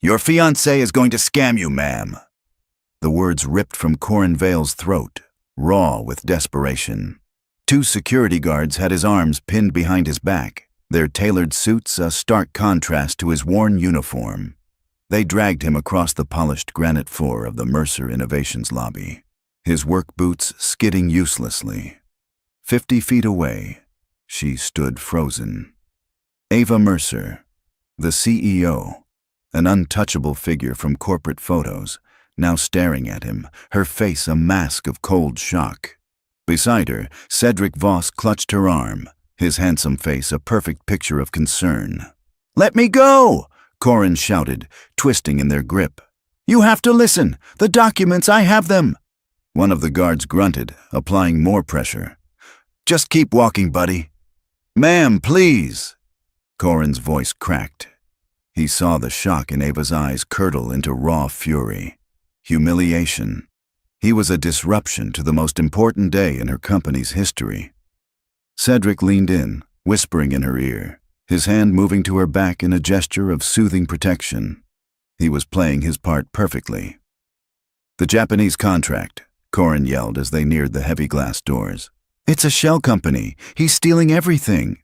Your fiancé is going to scam you, ma'am. The words ripped from Corin Vale's throat, raw with desperation. Two security guards had his arms pinned behind his back, their tailored suits a stark contrast to his worn uniform. They dragged him across the polished granite floor of the Mercer Innovations lobby, his work boots skidding uselessly. 50 feet away, she stood frozen. Ava Mercer, the CEO, an untouchable figure from corporate photos, now staring at him, her face a mask of cold shock. Beside her, Cedric Voss clutched her arm, his handsome face a perfect picture of concern. "Let me go!" Corin shouted, twisting in their grip. "You have to listen! The documents, I have them!" One of the guards grunted, applying more pressure. "Just keep walking, buddy." "Ma'am, please!" Corin's voice cracked. He saw the shock in Ava's eyes curdle into raw fury. Humiliation. He was a disruption to the most important day in her company's history. Cedric leaned in, whispering in her ear, his hand moving to her back in a gesture of soothing protection. He was playing his part perfectly. "The Japanese contract," Corin yelled as they neared the heavy glass doors. "It's a shell company. He's stealing everything."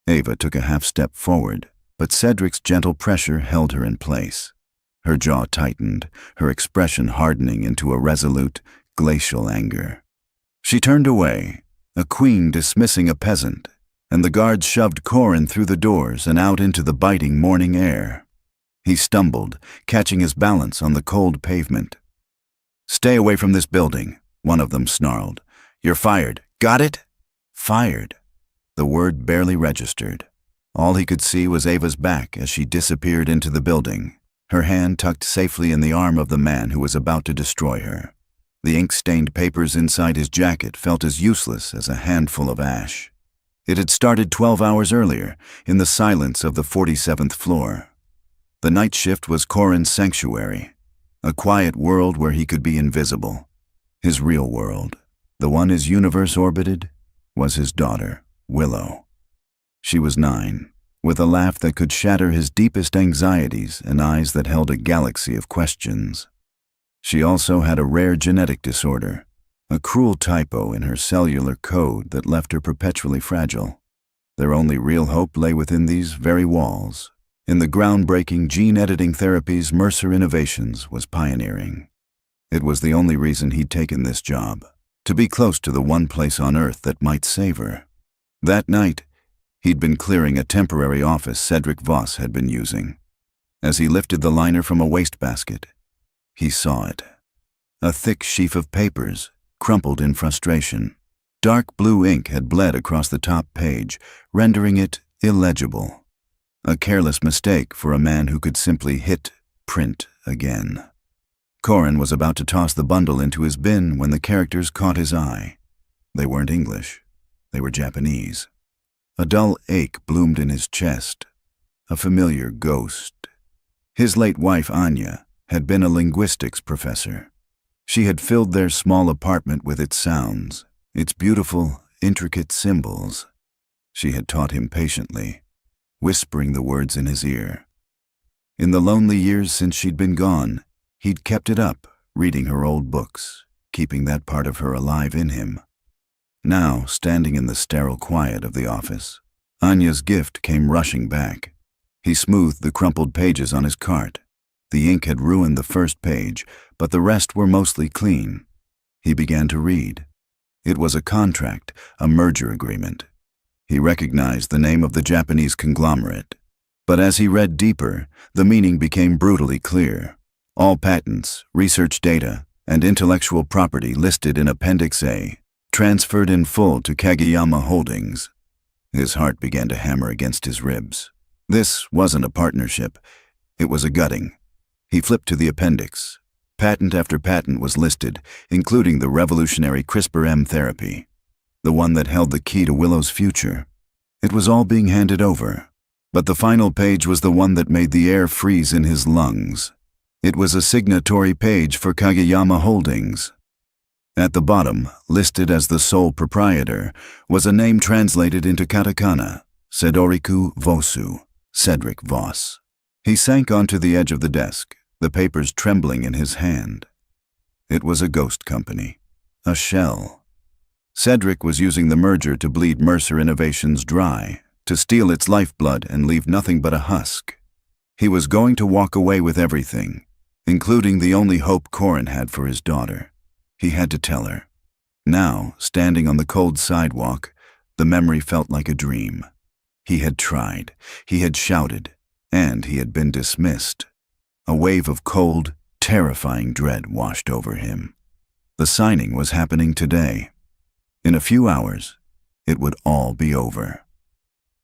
Ava took a half step forward, but Cedric's gentle pressure held her in place. Her jaw tightened, her expression hardening into a resolute, glacial anger. She turned away, a queen dismissing a peasant, and the guards shoved Corin through the doors and out into the biting morning air. He stumbled, catching his balance on the cold pavement. "Stay away from this building," one of them snarled. "You're fired. Got it?" Fired. The word barely registered. All he could see was Ava's back as she disappeared into the building, her hand tucked safely in the arm of the man who was about to destroy her. The ink-stained papers inside his jacket felt as useless as a handful of ash. It had started 12 hours earlier, in the silence of the 47th floor. The night shift was Corin's sanctuary, a quiet world where he could be invisible. His real world, the one his universe orbited, was his daughter, Willow. She was 9, with a laugh that could shatter his deepest anxieties and eyes that held a galaxy of questions. She also had a rare genetic disorder, a cruel typo in her cellular code that left her perpetually fragile. Their only real hope lay within these very walls, in the groundbreaking gene-editing therapies Mercer Innovations was pioneering. It was the only reason he'd taken this job, to be close to the one place on Earth that might save her. That night, he'd been clearing a temporary office Cedric Voss had been using. As he lifted the liner from a wastebasket, he saw it. A thick sheaf of papers, crumpled in frustration. Dark blue ink had bled across the top page, rendering it illegible. A careless mistake for a man who could simply hit print again. Corin was about to toss the bundle into his bin when the characters caught his eye. They weren't English. They were Japanese. A dull ache bloomed in his chest, a familiar ghost. His late wife, Anya, had been a linguistics professor. She had filled their small apartment with its sounds, its beautiful, intricate symbols. She had taught him patiently, whispering the words in his ear. In the lonely years since she'd been gone, he'd kept it up, reading her old books, keeping that part of her alive in him. Now, standing in the sterile quiet of the office, Anya's gift came rushing back. He smoothed the crumpled pages on his cart. The ink had ruined the first page, but the rest were mostly clean. He began to read. It was a contract, a merger agreement. He recognized the name of the Japanese conglomerate. But as he read deeper, the meaning became brutally clear. All patents, research data, and intellectual property listed in Appendix A, transferred in full to Kageyama Holdings. His heart began to hammer against his ribs. This wasn't a partnership. It was a gutting. He flipped to the appendix. Patent after patent was listed, including the revolutionary CRISPR-M therapy, the one that held the key to Willow's future. It was all being handed over. But the final page was the one that made the air freeze in his lungs. It was a signatory page for Kageyama Holdings. At the bottom, listed as the sole proprietor, was a name translated into katakana, Sedoriku Vosu, Cedric Voss. He sank onto the edge of the desk, the papers trembling in his hand. It was a ghost company, a shell. Cedric was using the merger to bleed Mercer Innovations dry, to steal its lifeblood and leave nothing but a husk. He was going to walk away with everything, including the only hope Corin had for his daughter. He had to tell her. Now, standing on the cold sidewalk, the memory felt like a dream. He had tried, he had shouted, and he had been dismissed. A wave of cold, terrifying dread washed over him. The signing was happening today. In a few hours, it would all be over.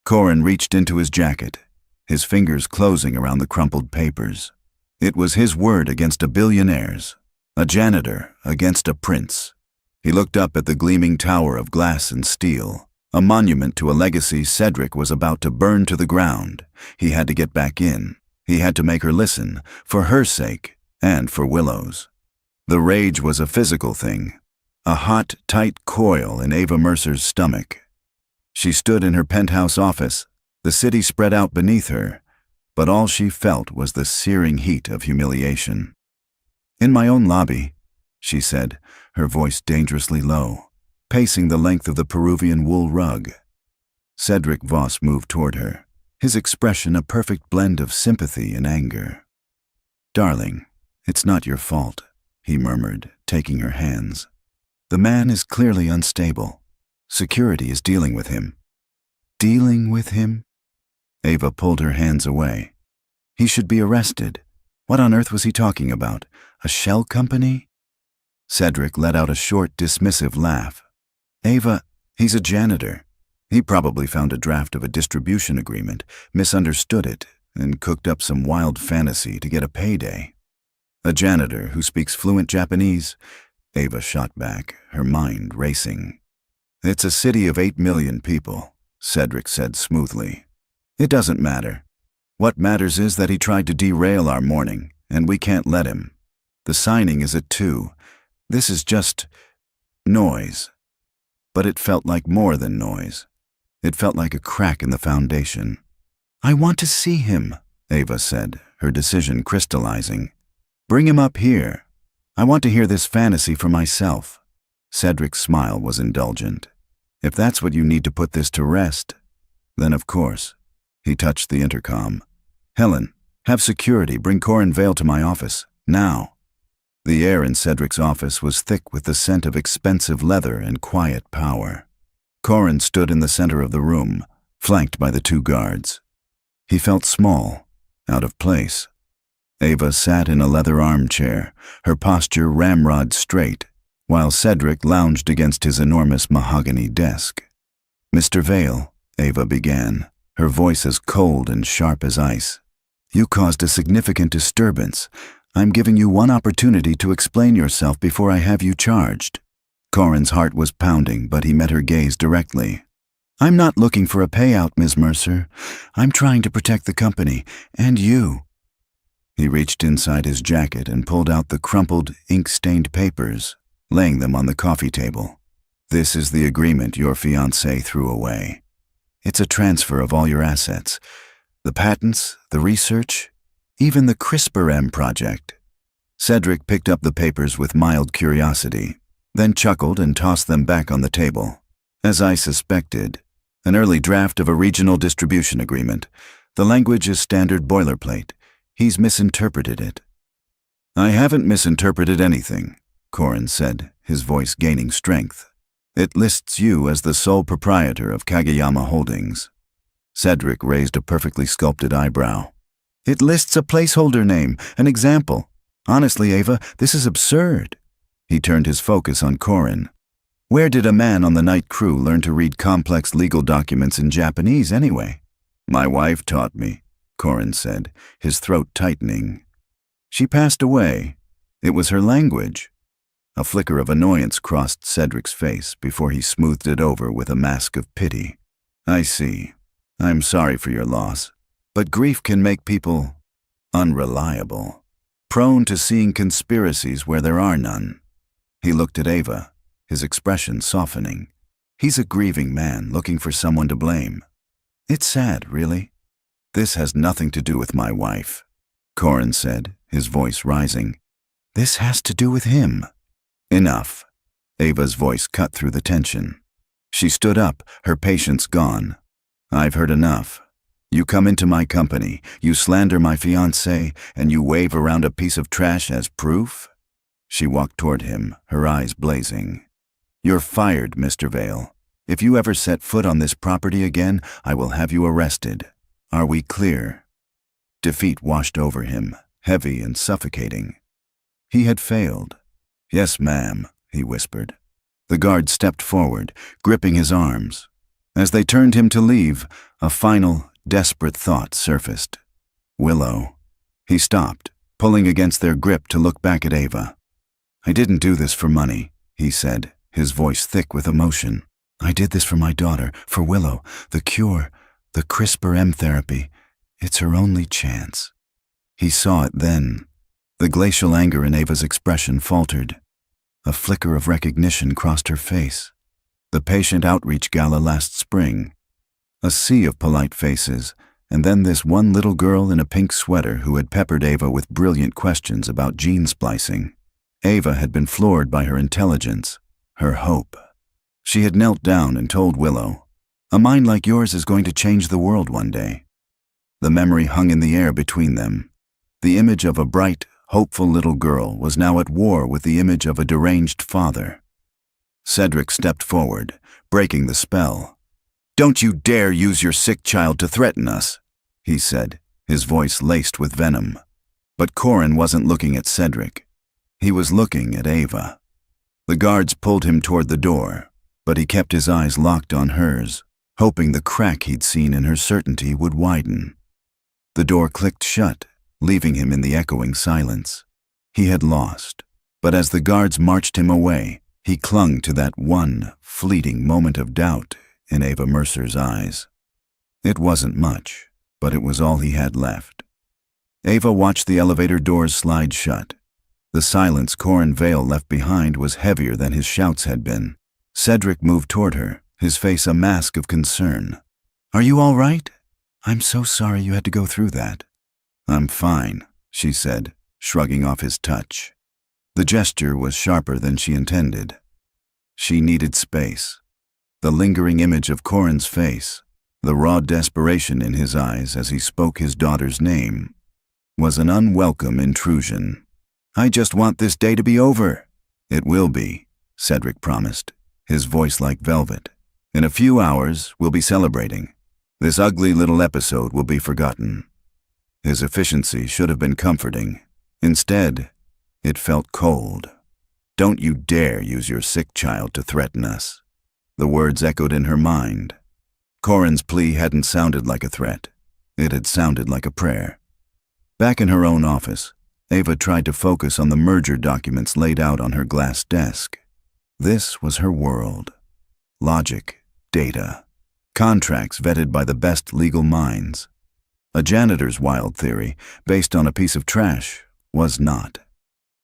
Corin reached into his jacket, his fingers closing around the crumpled papers. It was his word against a billionaire's, a janitor against a prince. He looked up at the gleaming tower of glass and steel, a monument to a legacy Cedric was about to burn to the ground. He had to get back in. He had to make her listen, for her sake and for Willow's. The rage was a physical thing, a hot, tight coil in Ava Mercer's stomach. She stood in her penthouse office, the city spread out beneath her, but all she felt was the searing heat of humiliation. "In my own lobby," she said, her voice dangerously low, pacing the length of the Peruvian wool rug. Cedric Voss moved toward her, his expression a perfect blend of sympathy and anger. "Darling, it's not your fault," he murmured, taking her hands. "The man is clearly unstable. Security is dealing with him." "Dealing with him?" Ava pulled her hands away. "He should be arrested. What on earth was he talking about? A shell company?" Cedric let out a short, dismissive laugh. "Ava, he's a janitor. He probably found a draft of a distribution agreement, misunderstood it, and cooked up some wild fantasy to get a payday." "A janitor who speaks fluent Japanese?" Ava shot back, her mind racing. "It's a city of 8 million people," Cedric said smoothly. "It doesn't matter. What matters is that he tried to derail our morning, and we can't let him. The signing is at 2. This is just noise." But it felt like more than noise. It felt like a crack in the foundation. "I want to see him," Ava said, her decision crystallizing. "Bring him up here. I want to hear this fantasy for myself." Cedric's smile was indulgent. "If that's what you need to put this to rest, then of course." He touched the intercom. "Helen, have security bring Corin Vale to my office, now." The air in Cedric's office was thick with the scent of expensive leather and quiet power. Corin stood in the center of the room, flanked by the 2 guards. He felt small, out of place. Ava sat in a leather armchair, her posture ramrod straight, while Cedric lounged against his enormous mahogany desk. "Mr. Vale," Ava began, her voice as cold and sharp as ice. "You caused a significant disturbance. I'm giving you one opportunity to explain yourself before I have you charged." Corin's heart was pounding, but he met her gaze directly. "I'm not looking for a payout, Ms. Mercer. I'm trying to protect the company, and you." He reached inside his jacket and pulled out the crumpled, ink-stained papers, laying them on the coffee table. "This is the agreement your fiancé threw away. It's a transfer of all your assets. The patents, the research, even the CRISPR-M project." Cedric picked up the papers with mild curiosity, then chuckled and tossed them back on the table. "As I suspected, an early draft of a regional distribution agreement. The language is standard boilerplate. He's misinterpreted it." "I haven't misinterpreted anything," Corin said, his voice gaining strength. "It lists you as the sole proprietor of Kageyama Holdings." Cedric raised a perfectly sculpted eyebrow. "It lists a placeholder name, an example. Honestly, Ava, this is absurd." He turned his focus on Corin. "Where did a man on the night crew learn to read complex legal documents in Japanese anyway?" "My wife taught me," Corin said, his throat tightening. "She passed away. It was her language." A flicker of annoyance crossed Cedric's face before he smoothed it over with a mask of pity. "I see. I'm sorry for your loss. But grief can make people unreliable, prone to seeing conspiracies where there are none." He looked at Ava, his expression softening. "He's a grieving man looking for someone to blame. It's sad, really. This has nothing to do with my wife, Corin said, his voice rising. This has to do with him. Enough. Ava's voice cut through the tension. She stood up, her patience gone. I've heard enough. You come into my company, you slander my fiancé, and you wave around a piece of trash as proof? She walked toward him, her eyes blazing. You're fired, Mr. Vale. If you ever set foot on this property again, I will have you arrested. Are we clear? Defeat washed over him, heavy and suffocating. He had failed. Yes, ma'am, he whispered. The guard stepped forward, gripping his arms. As they turned him to leave, a final, desperate thought surfaced. Willow. He stopped, pulling against their grip to look back at Ava. I didn't do this for money, he said, his voice thick with emotion. I did this for my daughter, for Willow, the cure, the CRISPR-M therapy. It's her only chance. He saw it then. The glacial anger in Ava's expression faltered. A flicker of recognition crossed her face. The patient outreach gala last spring. A sea of polite faces, and then this one little girl in a pink sweater who had peppered Ava with brilliant questions about gene splicing. Ava had been floored by her intelligence, her hope. She had knelt down and told Willow, "A mind like yours is going to change the world one day." The memory hung in the air between them. The image of a bright, hopeful little girl was now at war with the image of a deranged father. Cedric stepped forward, breaking the spell. "Don't you dare use your sick child to threaten us," he said, his voice laced with venom. But Corin wasn't looking at Cedric. He was looking at Ava. The guards pulled him toward the door, but he kept his eyes locked on hers, hoping the crack he'd seen in her certainty would widen. The door clicked shut, leaving him in the echoing silence. He had lost, but as the guards marched him away, he clung to that one fleeting moment of doubt in Ava Mercer's eyes. It wasn't much, but it was all he had left. Ava watched the elevator doors slide shut. The silence Corin Vale left behind was heavier than his shouts had been. Cedric moved toward her, his face a mask of concern. "Are you all right? I'm so sorry you had to go through that." "I'm fine," she said, shrugging off his touch. The gesture was sharper than she intended. She needed space. The lingering image of Corin's face, the raw desperation in his eyes as he spoke his daughter's name, was an unwelcome intrusion. "I just want this day to be over." "It will be," Cedric promised, his voice like velvet. "In a few hours, we'll be celebrating. This ugly little episode will be forgotten." His efficiency should have been comforting. Instead, it felt cold. "Don't you dare use your sick child to threaten us." The words echoed in her mind. Corin's plea hadn't sounded like a threat. It had sounded like a prayer. Back in her own office, Ava tried to focus on the merger documents laid out on her glass desk. This was her world. Logic, data, contracts vetted by the best legal minds. A janitor's wild theory, based on a piece of trash, was not.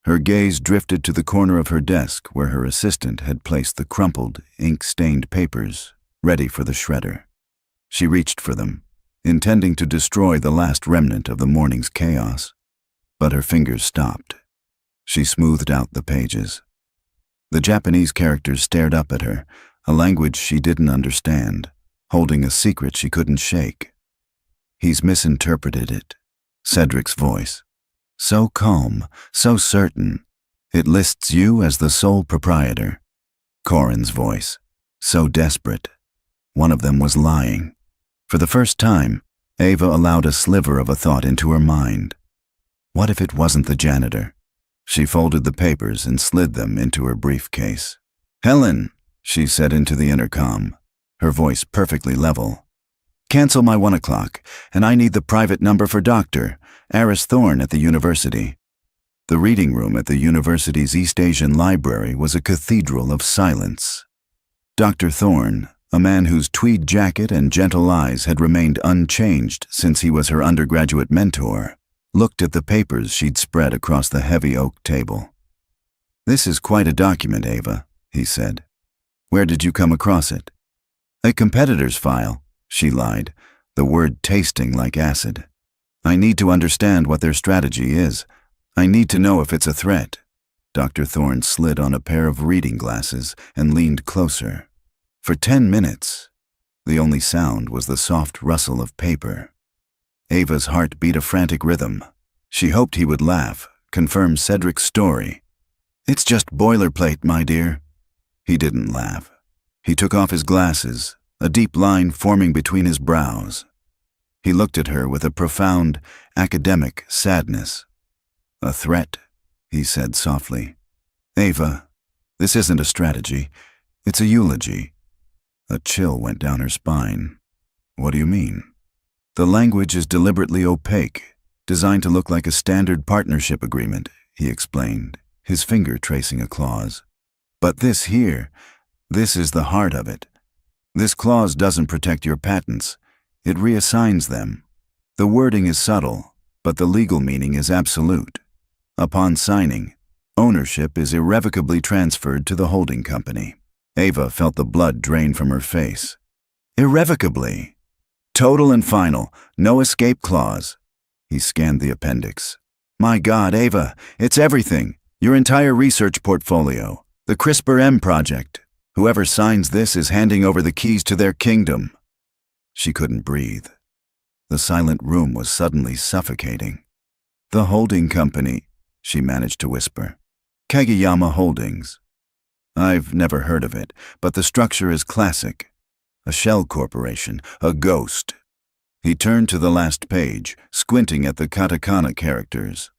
Her gaze drifted to the corner of her desk where her assistant had placed the crumpled, ink-stained papers, ready for the shredder. She reached for them, intending to destroy the last remnant of the morning's chaos. But her fingers stopped. She smoothed out the pages. The Japanese characters stared up at her, a language she didn't understand, holding a secret she couldn't shake. "He's misinterpreted it," Cedric's voice. So calm, so certain. "It lists you as the sole proprietor." Corin's voice. So desperate. One of them was lying. For the first time, Ava allowed a sliver of a thought into her mind. What if it wasn't the janitor? She folded the papers and slid them into her briefcase. "Helen," she said into the intercom, her voice perfectly level. "Cancel my 1 o'clock, and I need the private number for Dr. Aris Thorne at the university." The reading room at the university's East Asian library was a cathedral of silence. Dr. Thorne, a man whose tweed jacket and gentle eyes had remained unchanged since he was her undergraduate mentor, looked at the papers she'd spread across the heavy oak table. "This is quite a document, Ava," he said. "Where did you come across it?" "A competitor's file," she lied, the word tasting like acid. I need to understand what their strategy is. I need to know if it's a threat. Dr. Thorne slid on a pair of reading glasses and leaned closer. For 10 minutes, the only sound was the soft rustle of paper. Ava's heart beat a frantic rhythm. She hoped he would laugh, confirm Cedric's story. "It's just boilerplate, my dear." He didn't laugh. He took off his glasses, a deep line forming between his brows. He looked at her with a profound, academic sadness. "A threat," he said softly. "Ava, this isn't a strategy. It's a eulogy." A chill went down her spine. "What do you mean?" "The language is deliberately opaque, designed to look like a standard partnership agreement," he explained, his finger tracing a clause. "But this here, this is the heart of it. This clause doesn't protect your patents. It reassigns them. The wording is subtle, but the legal meaning is absolute. Upon signing, ownership is irrevocably transferred to the holding company." Ava felt the blood drain from her face. "Irrevocably. Total and final, no escape clause." He scanned the appendix. "My God, Ava, it's everything. Your entire research portfolio. The CRISPR-M project. Whoever signs this is handing over the keys to their kingdom." She couldn't breathe. The silent room was suddenly suffocating. "The holding company," she managed to whisper. "Kageyama Holdings. I've never heard of it, but the structure is classic. A shell corporation, a ghost." He turned to the last page, squinting at the katakana characters.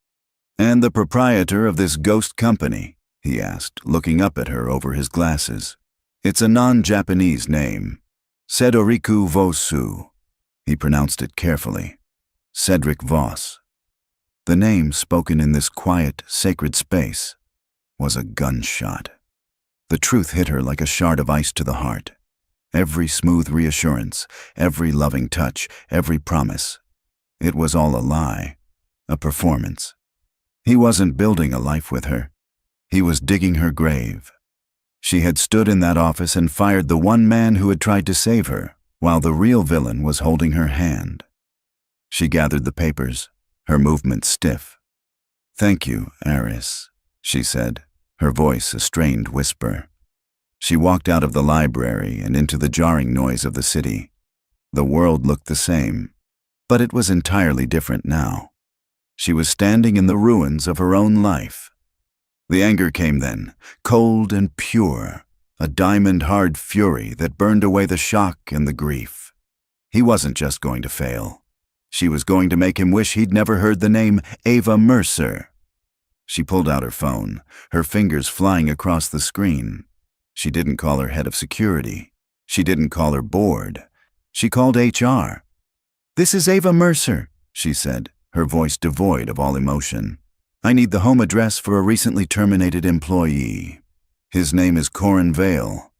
"And the proprietor of this ghost company?" he asked, looking up at her over his glasses. "It's a non-Japanese name. Sedoriku Vosu." He pronounced it carefully. Cedric Voss. The name, spoken in this quiet, sacred space, was a gunshot. The truth hit her like a shard of ice to the heart. Every smooth reassurance, every loving touch, every promise. It was all a lie, a performance. He wasn't building a life with her. He was digging her grave. She had stood in that office and fired the one man who had tried to save her, while the real villain was holding her hand. She gathered the papers, her movement stiff. "Thank you, Aris," she said, her voice a strained whisper. She walked out of the library and into the jarring noise of the city. The world looked the same, but it was entirely different now. She was standing in the ruins of her own life. The anger came then, cold and pure, a diamond-hard fury that burned away the shock and the grief. He wasn't just going to fail. She was going to make him wish he'd never heard the name Ava Mercer. She pulled out her phone, her fingers flying across the screen. She didn't call her head of security. She didn't call her board. She called HR. "This is Ava Mercer," she said, her voice devoid of all emotion. "I need the home address for a recently terminated employee. His name is Corin Vale."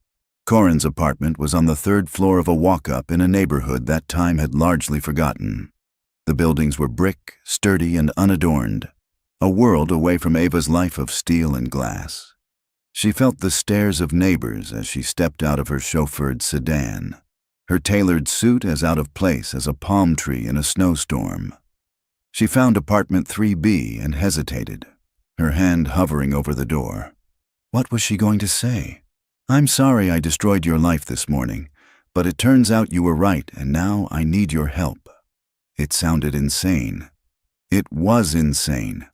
Corin's apartment was on the 3rd floor of a walk-up in a neighborhood that time had largely forgotten. The buildings were brick, sturdy, and unadorned, a world away from Ava's life of steel and glass. She felt the stares of neighbors as she stepped out of her chauffeured sedan, her tailored suit as out of place as a palm tree in a snowstorm. She found apartment 3B and hesitated, her hand hovering over the door. What was she going to say? "I'm sorry I destroyed your life this morning, but it turns out you were right, and now I need your help." It sounded insane. It was insane.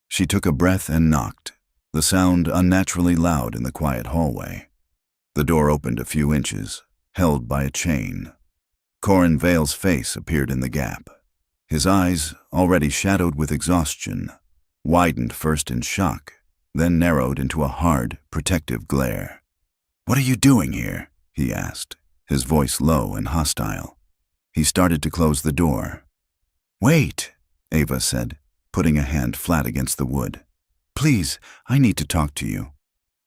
She took a breath and knocked, the sound unnaturally loud in the quiet hallway. The door opened a few inches, held by a chain. Corin Vale's face appeared in the gap. His eyes, already shadowed with exhaustion, widened first in shock, then narrowed into a hard, protective glare. "What are you doing here?" he asked, his voice low and hostile. He started to close the door. "Wait," Ava said, putting a hand flat against the wood. "Please, I need to talk to you."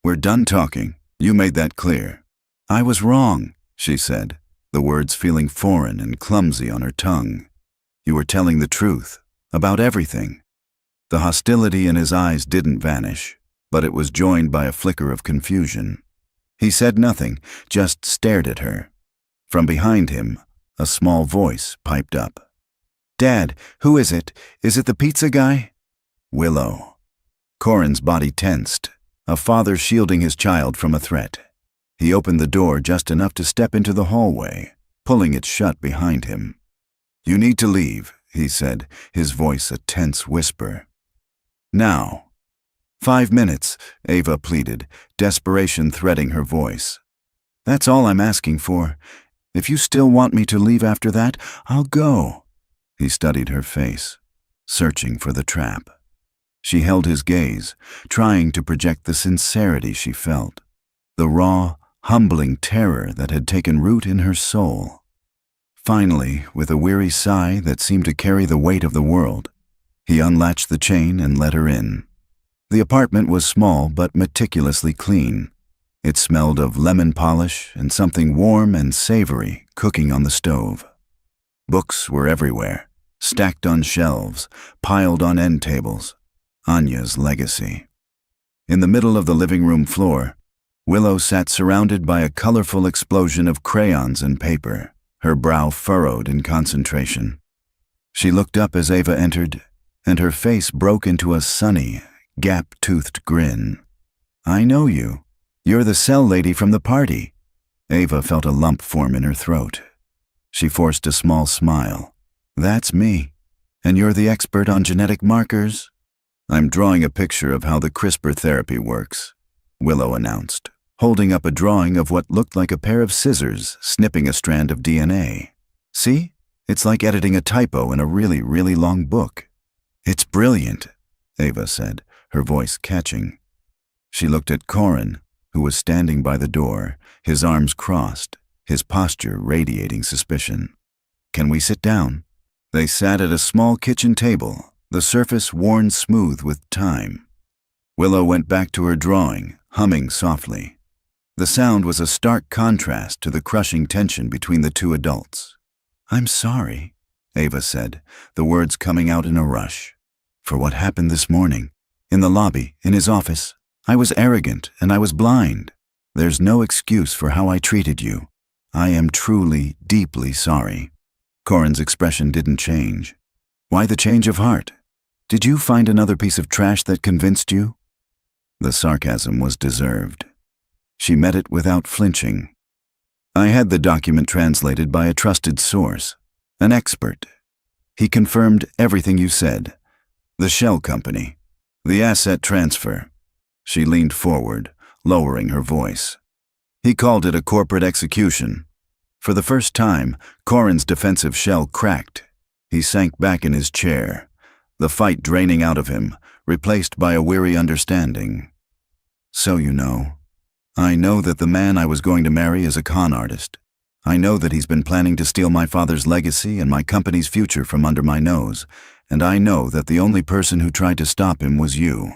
"We're done talking. You made that clear." "I was wrong," she said, the words feeling foreign and clumsy on her tongue. "You were telling the truth, about everything." The hostility in his eyes didn't vanish, but it was joined by a flicker of confusion. He said nothing, just stared at her. From behind him, A small voice piped up. "Dad, who is it? Is it the pizza guy?" Willow. Corin's body tensed, a father shielding his child from a threat. He opened the door just enough to step into the hallway, pulling it shut behind him. "You need to leave," he said, his voice a tense whisper. "Now." "5 minutes," Ava pleaded, desperation threading her voice. "That's all I'm asking for. If you still want me to leave after that, I'll go." He studied her face, searching for the trap. She held his gaze, trying to project the sincerity she felt, the raw, humbling terror that had taken root in her soul. Finally, with a weary sigh that seemed to carry the weight of the world, he unlatched the chain and let her in. The apartment was small but meticulously clean. It smelled of lemon polish and something warm and savory cooking on the stove. Books were everywhere, stacked on shelves, piled on end tables. Anya's legacy. In the middle of the living room floor, Willow sat surrounded by a colorful explosion of crayons and paper, her brow furrowed in concentration. She looked up as Ava entered, and her face broke into a sunny, gap-toothed grin. "I know you. You're the cell lady from the party." Ava felt a lump form in her throat. She forced a small smile. "That's me. And you're the expert on genetic markers?" "I'm drawing a picture of how the CRISPR therapy works," Willow announced, holding up a drawing of what looked like a pair of scissors snipping a strand of DNA. "See? It's like editing a typo in a really, really long book." "It's brilliant," Ava said, her voice catching. She looked at Corin, who was standing by the door, his arms crossed, his posture radiating suspicion. "Can we sit down?" They sat at a small kitchen table, the surface worn smooth with time. Willow went back to her drawing, humming softly. The sound was a stark contrast to the crushing tension between the two adults. "I'm sorry," Ava said, the words coming out in a rush. "For what happened this morning. In the lobby, in his office. I was arrogant and I was blind. There's no excuse for how I treated you. I am truly, deeply sorry." Corin's expression didn't change. "Why the change of heart? Did you find another piece of trash that convinced you?" The sarcasm was deserved. She met it without flinching. "I had the document translated by a trusted source, an expert. He confirmed everything you said. The shell company, the asset transfer." She leaned forward, lowering her voice. "He called it a corporate execution." For the first time, Corin's defensive shell cracked. He sank back in his chair, the fight draining out of him, replaced by a weary understanding. "So you know. I know that the man I was going to marry is a con artist. I know that he's been planning to steal my father's legacy and my company's future from under my nose, and I know that the only person who tried to stop him was you.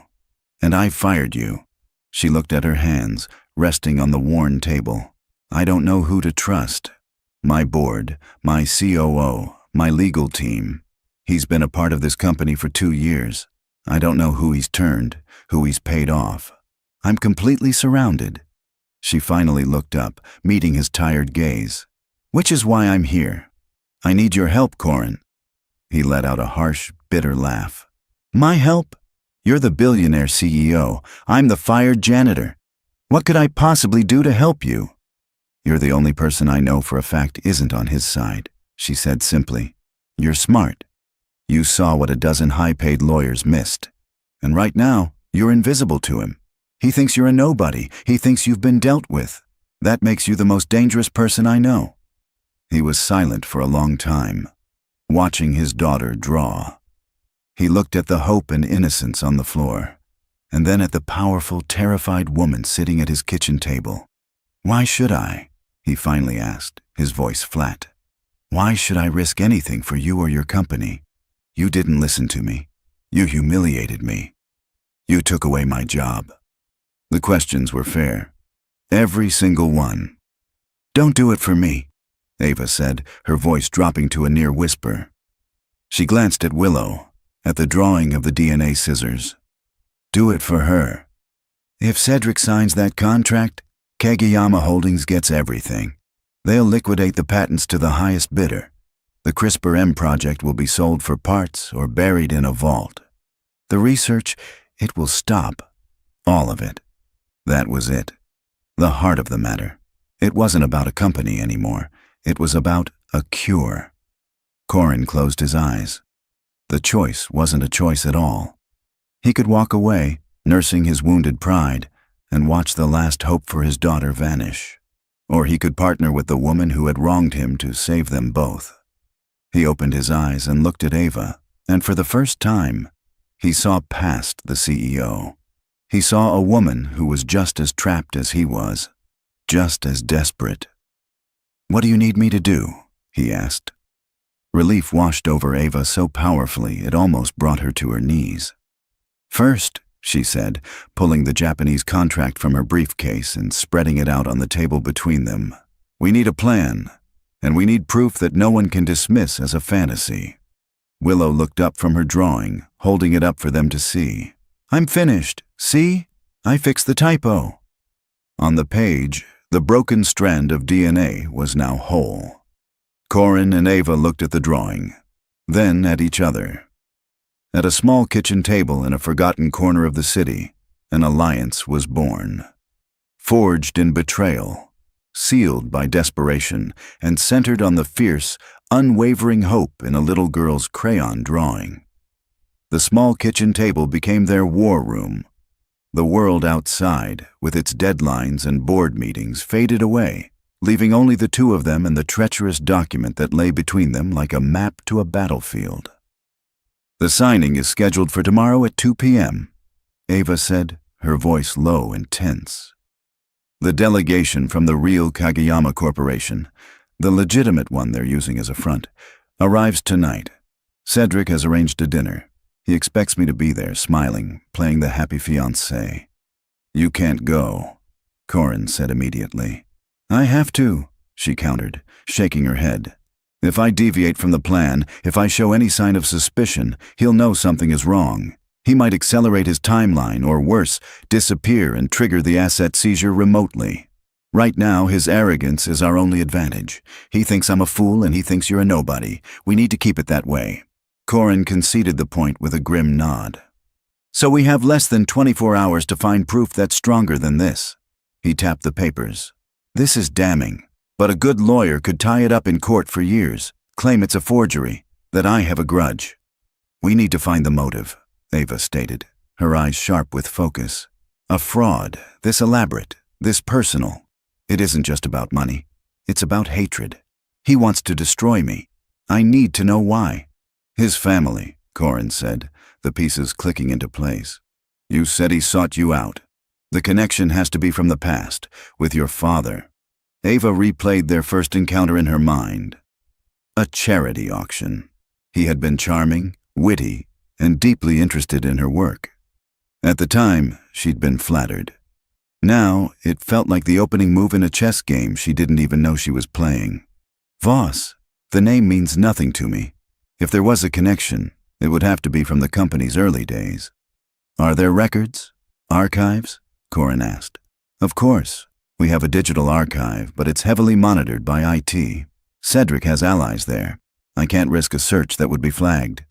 And I fired you." She looked at her hands, resting on the worn table. "I don't know who to trust. My board, my COO, my legal team. He's been a part of this company for 2 years. I don't know who he's turned, who he's paid off. I'm completely surrounded." She finally looked up, meeting his tired gaze. "Which is why I'm here. I need your help, Corin." He let out a harsh, bitter laugh. "My help? You're the billionaire CEO. I'm the fired janitor. What could I possibly do to help you?" "You're the only person I know for a fact isn't on his side," she said simply. "You're smart. You saw what a dozen high-paid lawyers missed. And right now, you're invisible to him. He thinks you're a nobody. He thinks you've been dealt with. That makes you the most dangerous person I know." He was silent for a long time, watching his daughter draw. He looked at the hope and innocence on the floor, and then at the powerful, terrified woman sitting at his kitchen table. "Why should I?" he finally asked, his voice flat. "Why should I risk anything for you or your company? You didn't listen to me. You humiliated me. You took away my job." The questions were fair. Every single one. "Don't do it for me," Ava said, her voice dropping to a near whisper. She glanced at Willow, at the drawing of the DNA scissors. "Do it for her. If Cedric signs that contract, Kageyama Holdings gets everything. They'll liquidate the patents to the highest bidder. The CRISPR-M project will be sold for parts or buried in a vault. The research, it will stop. All of it. That was it. The heart of the matter. It wasn't about a company anymore. It was about a cure. Corin closed his eyes. The choice wasn't a choice at all. He could walk away, nursing his wounded pride, and watch the last hope for his daughter vanish. Or he could partner with the woman who had wronged him to save them both. He opened his eyes and looked at Ava, and for the first time, he saw past the CEO. He saw a woman who was just as trapped as he was, just as desperate. "What do you need me to do?" he asked. Relief washed over Ava so powerfully it almost brought her to her knees. "First," she said, pulling the Japanese contract from her briefcase and spreading it out on the table between them, "we need a plan, and we need proof that no one can dismiss as a fantasy." Willow looked up from her drawing, holding it up for them to see. "I'm finished. See? I fixed the typo." On the page, the broken strand of DNA was now whole. Corin and Ava looked at the drawing, then at each other. At a small kitchen table in a forgotten corner of the city, an alliance was born. Forged in betrayal, sealed by desperation, and centered on the fierce, unwavering hope in a little girl's crayon drawing. The small kitchen table became their war room. The world outside, with its deadlines and board meetings, faded away, leaving only the two of them and the treacherous document that lay between them like a map to a battlefield. "The signing is scheduled for tomorrow at 2 p.m., Ava said, her voice low and tense. "The delegation from the real Kageyama Corporation, the legitimate one they're using as a front, arrives tonight. Cedric has arranged a dinner. He expects me to be there, smiling, playing the happy fiancé." "You can't go," Corin said immediately. "I have to," she countered, shaking her head. "If I deviate from the plan, if I show any sign of suspicion, he'll know something is wrong. He might accelerate his timeline, or worse, disappear and trigger the asset seizure remotely. Right now, his arrogance is our only advantage. He thinks I'm a fool and he thinks you're a nobody. We need to keep it that way." Corin conceded the point with a grim nod. "So we have less than 24 hours to find proof that's stronger than this." He tapped the papers. "This is damning, but a good lawyer could tie it up in court for years, claim it's a forgery, that I have a grudge." "We need to find the motive," Ava stated, her eyes sharp with focus. "A fraud, this elaborate, this personal. It isn't just about money. It's about hatred. He wants to destroy me. I need to know why." "His family," Corin said, the pieces clicking into place. "You said he sought you out. The connection has to be from the past, with your father." Ava replayed their first encounter in her mind. A charity auction. He had been charming, witty, and deeply interested in her work. At the time, she'd been flattered. Now, it felt like the opening move in a chess game she didn't even know she was playing. "Voss, the name means nothing to me. If there was a connection, it would have to be from the company's early days." "Are there records? Archives?" Corin asked. "Of course. We have a digital archive, but it's heavily monitored by IT. Cedric has allies there. I can't risk a search that would be flagged.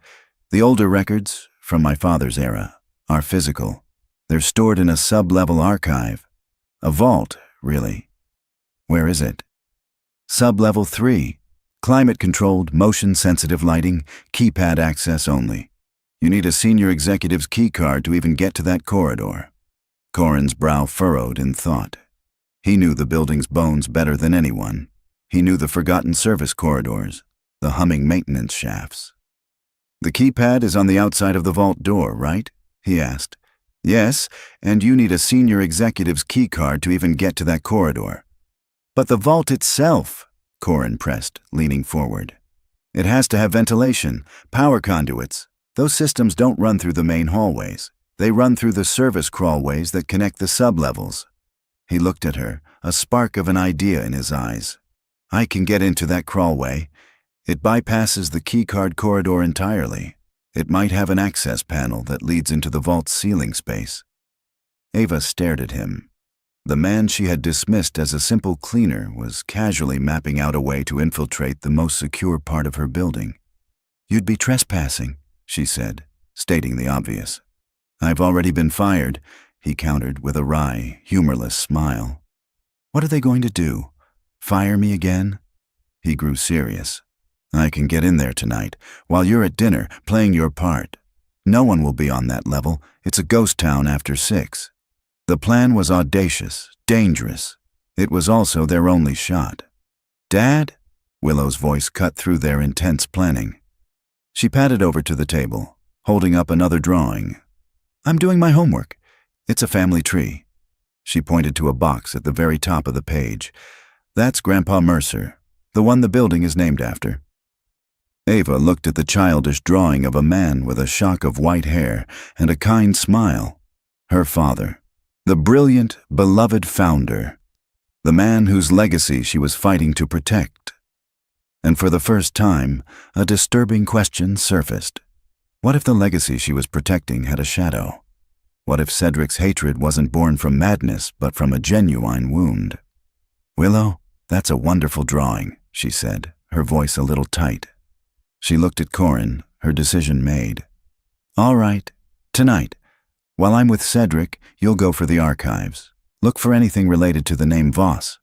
The older records, from my father's era, are physical. They're stored in a sub-level archive. A vault, really." "Where is it?" "Sub-level 3. Climate-controlled, motion-sensitive lighting, keypad access only. You need a senior executive's key card to even get to that corridor." Corin's brow furrowed in thought. He knew the building's bones better than anyone. He knew the forgotten service corridors, the humming maintenance shafts. "The keypad is on the outside of the vault door, right?" he asked. "Yes, and you need a senior executive's key card to even get to that corridor." "But the vault itself," Corin pressed, leaning forward. "It has to have ventilation, power conduits. Those systems don't run through the main hallways. They run through the service crawlways that connect the sub-levels." He looked at her, a spark of an idea in his eyes. "I can get into that crawlway. It bypasses the keycard corridor entirely. It might have an access panel that leads into the vault's ceiling space." Ava stared at him. The man she had dismissed as a simple cleaner was casually mapping out a way to infiltrate the most secure part of her building. "You'd be trespassing," she said, stating the obvious. "I've already been fired," he countered with a wry, humorless smile. "What are they going to do? Fire me again?" He grew serious. "I can get in there tonight, while you're at dinner, playing your part. No one will be on that level. It's a ghost town after 6. The plan was audacious, dangerous. It was also their only shot. "Dad?" Willow's voice cut through their intense planning. She padded over to the table, holding up another drawing. "I'm doing my homework. It's a family tree." She pointed to a box at the very top of the page. "That's Grandpa Mercer, the one the building is named after." Ava looked at the childish drawing of a man with a shock of white hair and a kind smile. Her father, the brilliant, beloved founder, the man whose legacy she was fighting to protect. And for the first time, a disturbing question surfaced. What if the legacy she was protecting had a shadow? What if Cedric's hatred wasn't born from madness, but from a genuine wound? "Willow, that's a wonderful drawing," she said, her voice a little tight. She looked at Corin, her decision made. "All right, tonight. While I'm with Cedric, you'll go for the archives. Look for anything related to the name Voss.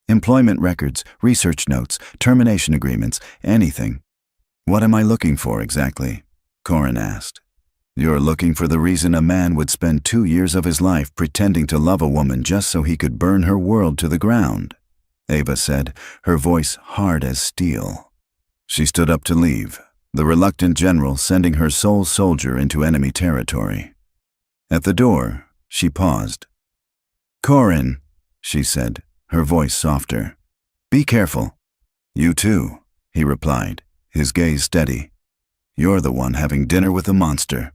Employment records, research notes, termination agreements, anything." "What am I looking for exactly?" Corin asked. "You're looking for the reason a man would spend 2 years of his life pretending to love a woman just so he could burn her world to the ground," Ava said, her voice hard as steel. She stood up to leave, the reluctant general sending her sole soldier into enemy territory. At the door, she paused. "Corin," she said, her voice softer. "Be careful." "You too," he replied, his gaze steady. "You're the one having dinner with the monster."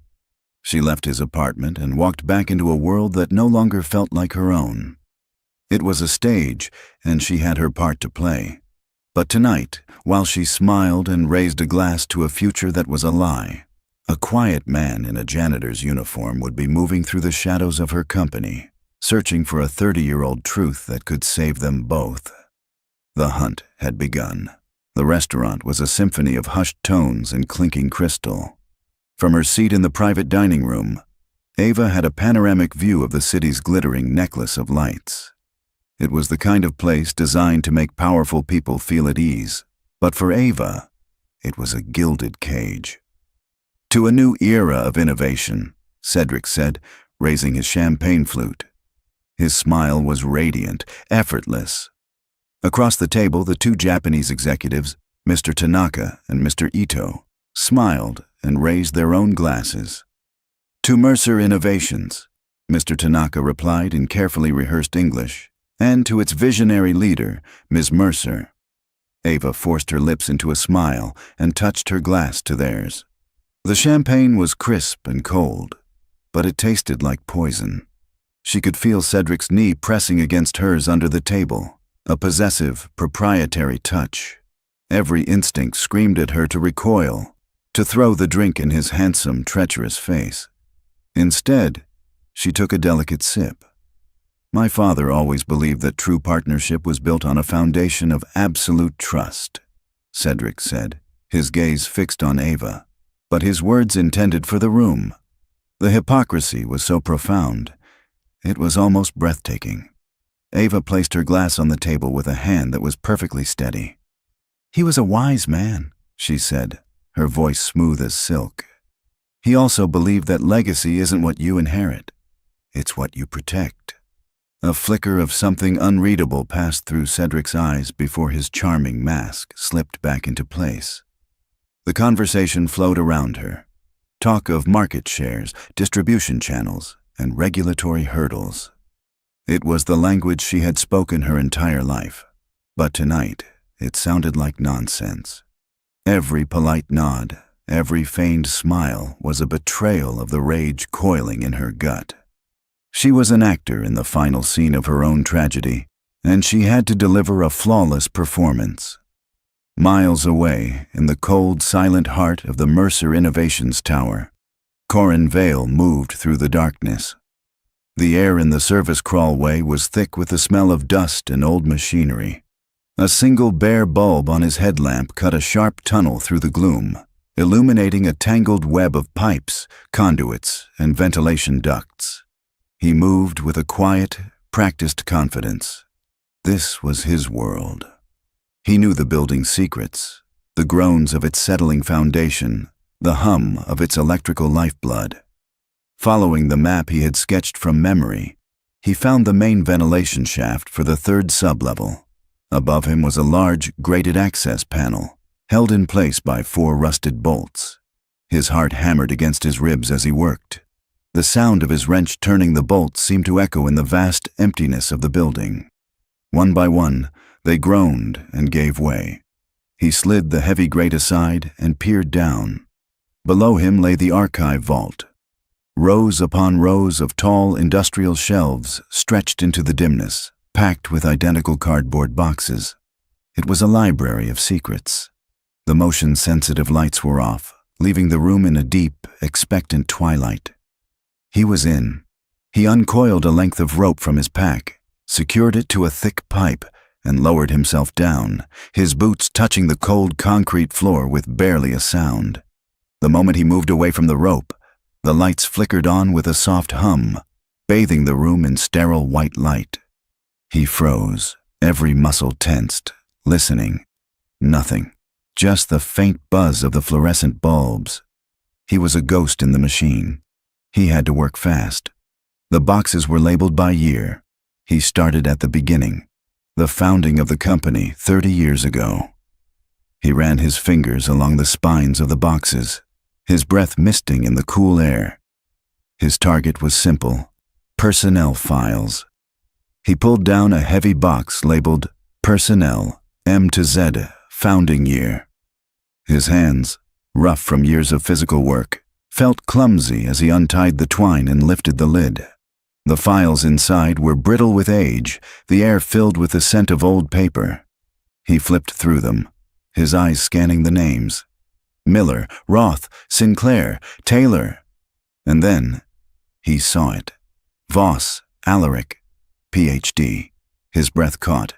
She left his apartment and walked back into a world that no longer felt like her own. It was a stage, and she had her part to play. But tonight, while she smiled and raised a glass to a future that was a lie, a quiet man in a janitor's uniform would be moving through the shadows of her company, searching for a 30-year-old truth that could save them both. The hunt had begun. The restaurant was a symphony of hushed tones and clinking crystal. From her seat in the private dining room, Ava had a panoramic view of the city's glittering necklace of lights. It was the kind of place designed to make powerful people feel at ease, but for Ava, it was a gilded cage. "To a new era of innovation," Cedric said, raising his champagne flute. His smile was radiant, effortless. Across the table, the 2 Japanese executives, Mr. Tanaka and Mr. Ito, smiled and raised their own glasses. "To Mercer Innovations," Mr. Tanaka replied in carefully rehearsed English, "and to its visionary leader, Ms. Mercer." Ava forced her lips into a smile and touched her glass to theirs. The champagne was crisp and cold, but it tasted like poison. She could feel Cedric's knee pressing against hers under the table, a possessive, proprietary touch. Every instinct screamed at her to recoil, to throw the drink in his handsome, treacherous face. Instead, she took a delicate sip. "My father always believed that true partnership was built on a foundation of absolute trust," Cedric said, his gaze fixed on Ava, but his words intended for the room. The hypocrisy was so profound, it was almost breathtaking. Ava placed her glass on the table with a hand that was perfectly steady. "He was a wise man," she said, her voice smooth as silk. "He also believed that legacy isn't what you inherit, it's what you protect." A flicker of something unreadable passed through Cedric's eyes before his charming mask slipped back into place. The conversation flowed around her. Talk of market shares, distribution channels, and regulatory hurdles. It was the language she had spoken her entire life, but tonight it sounded like nonsense. Every polite nod, every feigned smile was a betrayal of the rage coiling in her gut. She was an actor in the final scene of her own tragedy, and she had to deliver a flawless performance. Miles away, in the cold, silent heart of the Mercer Innovations Tower, Corin Vale moved through the darkness. The air in the service crawlway was thick with the smell of dust and old machinery. A single bare bulb on his headlamp cut a sharp tunnel through the gloom, illuminating a tangled web of pipes, conduits, and ventilation ducts. He moved with a quiet, practiced confidence. This was his world. He knew the building's secrets, the groans of its settling foundation, the hum of its electrical lifeblood. Following the map he had sketched from memory, he found the main ventilation shaft for the third sublevel. Above him was a large, grated access panel, held in place by 4 rusted bolts. His heart hammered against his ribs as he worked. The sound of his wrench turning the bolts seemed to echo in the vast emptiness of the building. One by one, they groaned and gave way. He slid the heavy grate aside and peered down. Below him lay the archive vault. Rows upon rows of tall industrial shelves stretched into the dimness, packed with identical cardboard boxes. It was a library of secrets. The motion-sensitive lights were off, leaving the room in a deep, expectant twilight. He was in. He uncoiled a length of rope from his pack, secured it to a thick pipe, and lowered himself down, his boots touching the cold concrete floor with barely a sound. The moment he moved away from the rope, the lights flickered on with a soft hum, bathing the room in sterile white light. He froze, every muscle tensed, listening. Nothing, just the faint buzz of the fluorescent bulbs. He was a ghost in the machine. He had to work fast. The boxes were labeled by year. He started at the beginning, the founding of the company 30 years ago. He ran his fingers along the spines of the boxes, his breath misting in the cool air. His target was simple: personnel files. He pulled down a heavy box labeled Personnel, M to Z, Founding Year. His hands, rough from years of physical work, felt clumsy as he untied the twine and lifted the lid. The files inside were brittle with age, the air filled with the scent of old paper. He flipped through them, his eyes scanning the names. Miller, Roth, Sinclair, Taylor. And then he saw it. Voss, Alaric, Ph.D. His breath caught.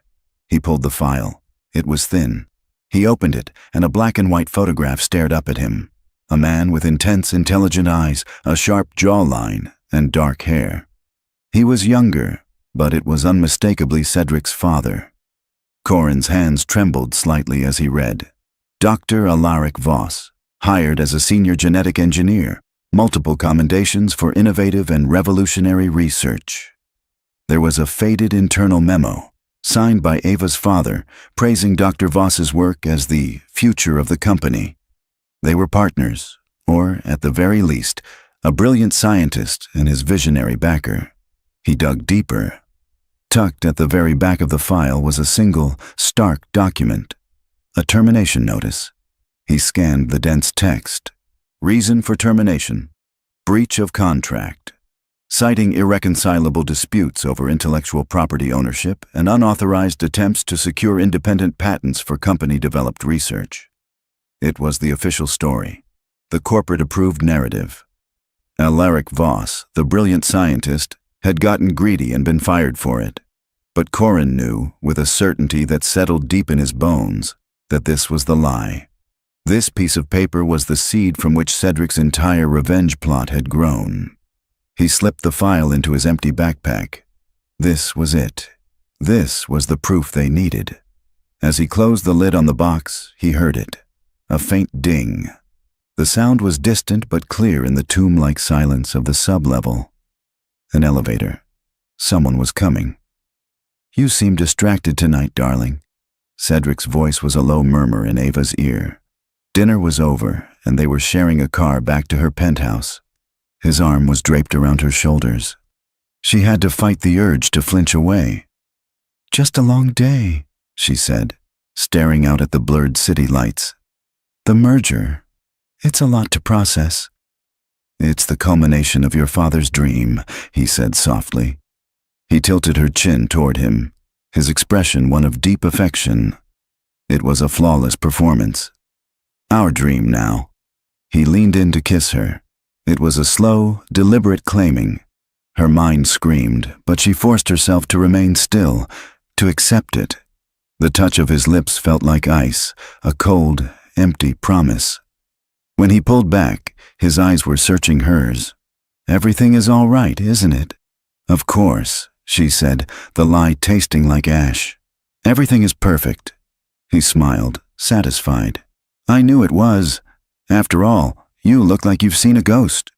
He pulled the file. It was thin. He opened it, and a black and white photograph stared up at him. A man with intense, intelligent eyes, a sharp jawline, and dark hair. He was younger, but it was unmistakably Cedric's father. Corin's hands trembled slightly as he read. Dr. Alaric Voss, hired as a senior genetic engineer, multiple commendations for innovative and revolutionary research. There was a faded internal memo, signed by Ava's father, praising Dr. Voss's work as the future of the company. They were partners, or, at the very least, a brilliant scientist and his visionary backer. He dug deeper. Tucked at the very back of the file was a single, stark document. A termination notice. He scanned the dense text. Reason for termination: breach of contract. Citing irreconcilable disputes over intellectual property ownership and unauthorized attempts to secure independent patents for company-developed research. It was the official story, the corporate-approved narrative. Alaric Voss, the brilliant scientist, had gotten greedy and been fired for it. But Corin knew, with a certainty that settled deep in his bones, that this was the lie. This piece of paper was the seed from which Cedric's entire revenge plot had grown. He slipped the file into his empty backpack. This was it. This was the proof they needed. As he closed the lid on the box, he heard it. A faint ding. The sound was distant but clear in the tomb-like silence of the sublevel. An elevator. Someone was coming. "You seem distracted tonight, darling." Cedric's voice was a low murmur in Ava's ear. Dinner was over, and they were sharing a car back to her penthouse. His arm was draped around her shoulders. She had to fight the urge to flinch away. "Just a long day," she said, staring out at the blurred city lights. "The merger. It's a lot to process." "It's the culmination of your father's dream," he said softly. He tilted her chin toward him, his expression one of deep affection. It was a flawless performance. "Our dream now." He leaned in to kiss her. It was a slow, deliberate claiming. Her mind screamed, but she forced herself to remain still, to accept it. The touch of his lips felt like ice, a cold, empty promise. When he pulled back, his eyes were searching hers. "Everything is all right, isn't it?" "Of course," she said, the lie tasting like ash. "Everything is perfect." He smiled, satisfied. "I knew it was. After all, you look like you've seen a ghost."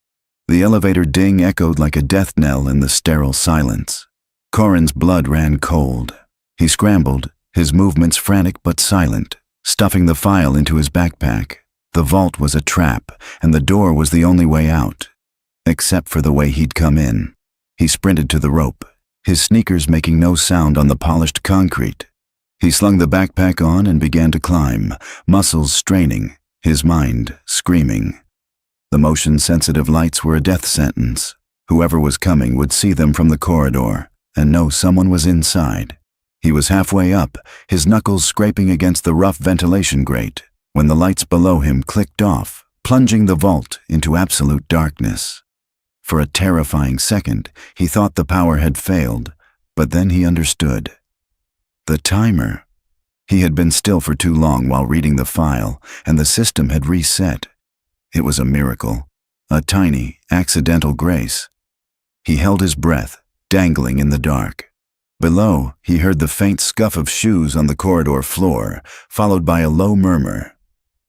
The elevator ding echoed like a death knell in the sterile silence. Corin's blood ran cold. He scrambled, his movements frantic but silent, stuffing the file into his backpack. The vault was a trap, and the door was the only way out. Except for the way he'd come in. He sprinted to the rope, his sneakers making no sound on the polished concrete. He slung the backpack on and began to climb, muscles straining, his mind screaming. The motion-sensitive lights were a death sentence. Whoever was coming would see them from the corridor and know someone was inside. He was halfway up, his knuckles scraping against the rough ventilation grate, when the lights below him clicked off, plunging the vault into absolute darkness. For a terrifying second, he thought the power had failed, but then he understood. The timer. He had been still for too long while reading the file, and the system had reset. It was a miracle, a tiny, accidental grace. He held his breath, dangling in the dark. Below, he heard the faint scuff of shoes on the corridor floor, followed by a low murmur.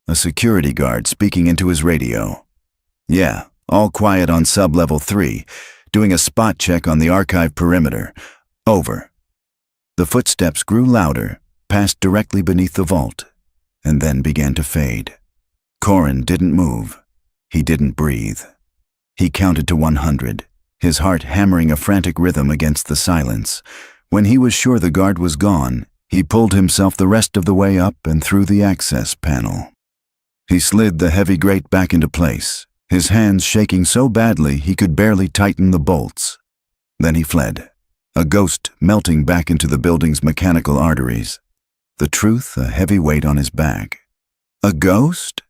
A security guard speaking into his radio. "Yeah, all quiet on sub-level 3, doing a spot check on the archive perimeter. Over." The footsteps grew louder, passed directly beneath the vault, and then began to fade. Corin didn't move. He didn't breathe. He counted to 100, his heart hammering a frantic rhythm against the silence. When he was sure the guard was gone, he pulled himself the rest of the way up and through the access panel. He slid the heavy grate back into place, his hands shaking so badly he could barely tighten the bolts. Then he fled, a ghost melting back into the building's mechanical arteries. The truth a heavy weight on his back. A ghost?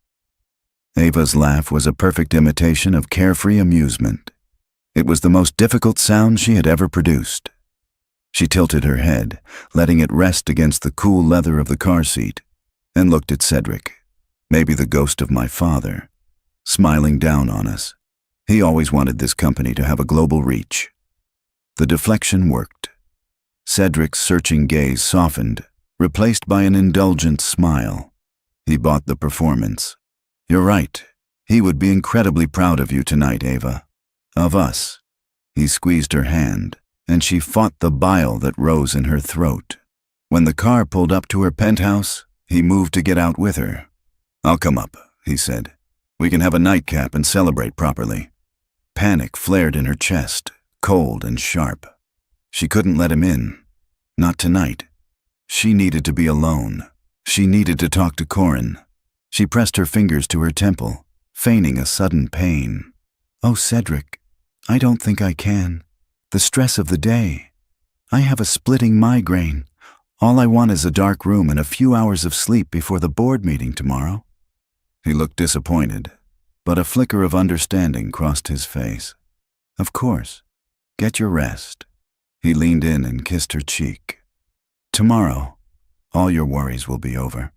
Ava's laugh was a perfect imitation of carefree amusement. It was the most difficult sound she had ever produced. She tilted her head, letting it rest against the cool leather of the car seat, and looked at Cedric, maybe the ghost of my father, smiling down on us. He always wanted this company to have a global reach. The deflection worked. Cedric's searching gaze softened, replaced by an indulgent smile. He bought the performance. "You're right. He would be incredibly proud of you tonight, Ava. Of us." He squeezed her hand, and she fought the bile that rose in her throat. When the car pulled up to her penthouse, he moved to get out with her. "I'll come up," he said. "We can have a nightcap and celebrate properly." Panic flared in her chest, cold and sharp. She couldn't let him in. Not tonight. She needed to be alone. She needed to talk to Corin. She pressed her fingers to her temple, feigning a sudden pain. "Oh, Cedric, I don't think I can. The stress of the day. I have a splitting migraine. All I want is a dark room and a few hours of sleep before the board meeting tomorrow." He looked disappointed, but a flicker of understanding crossed his face. "Of course. Get your rest." He leaned in and kissed her cheek. "Tomorrow, all your worries will be over.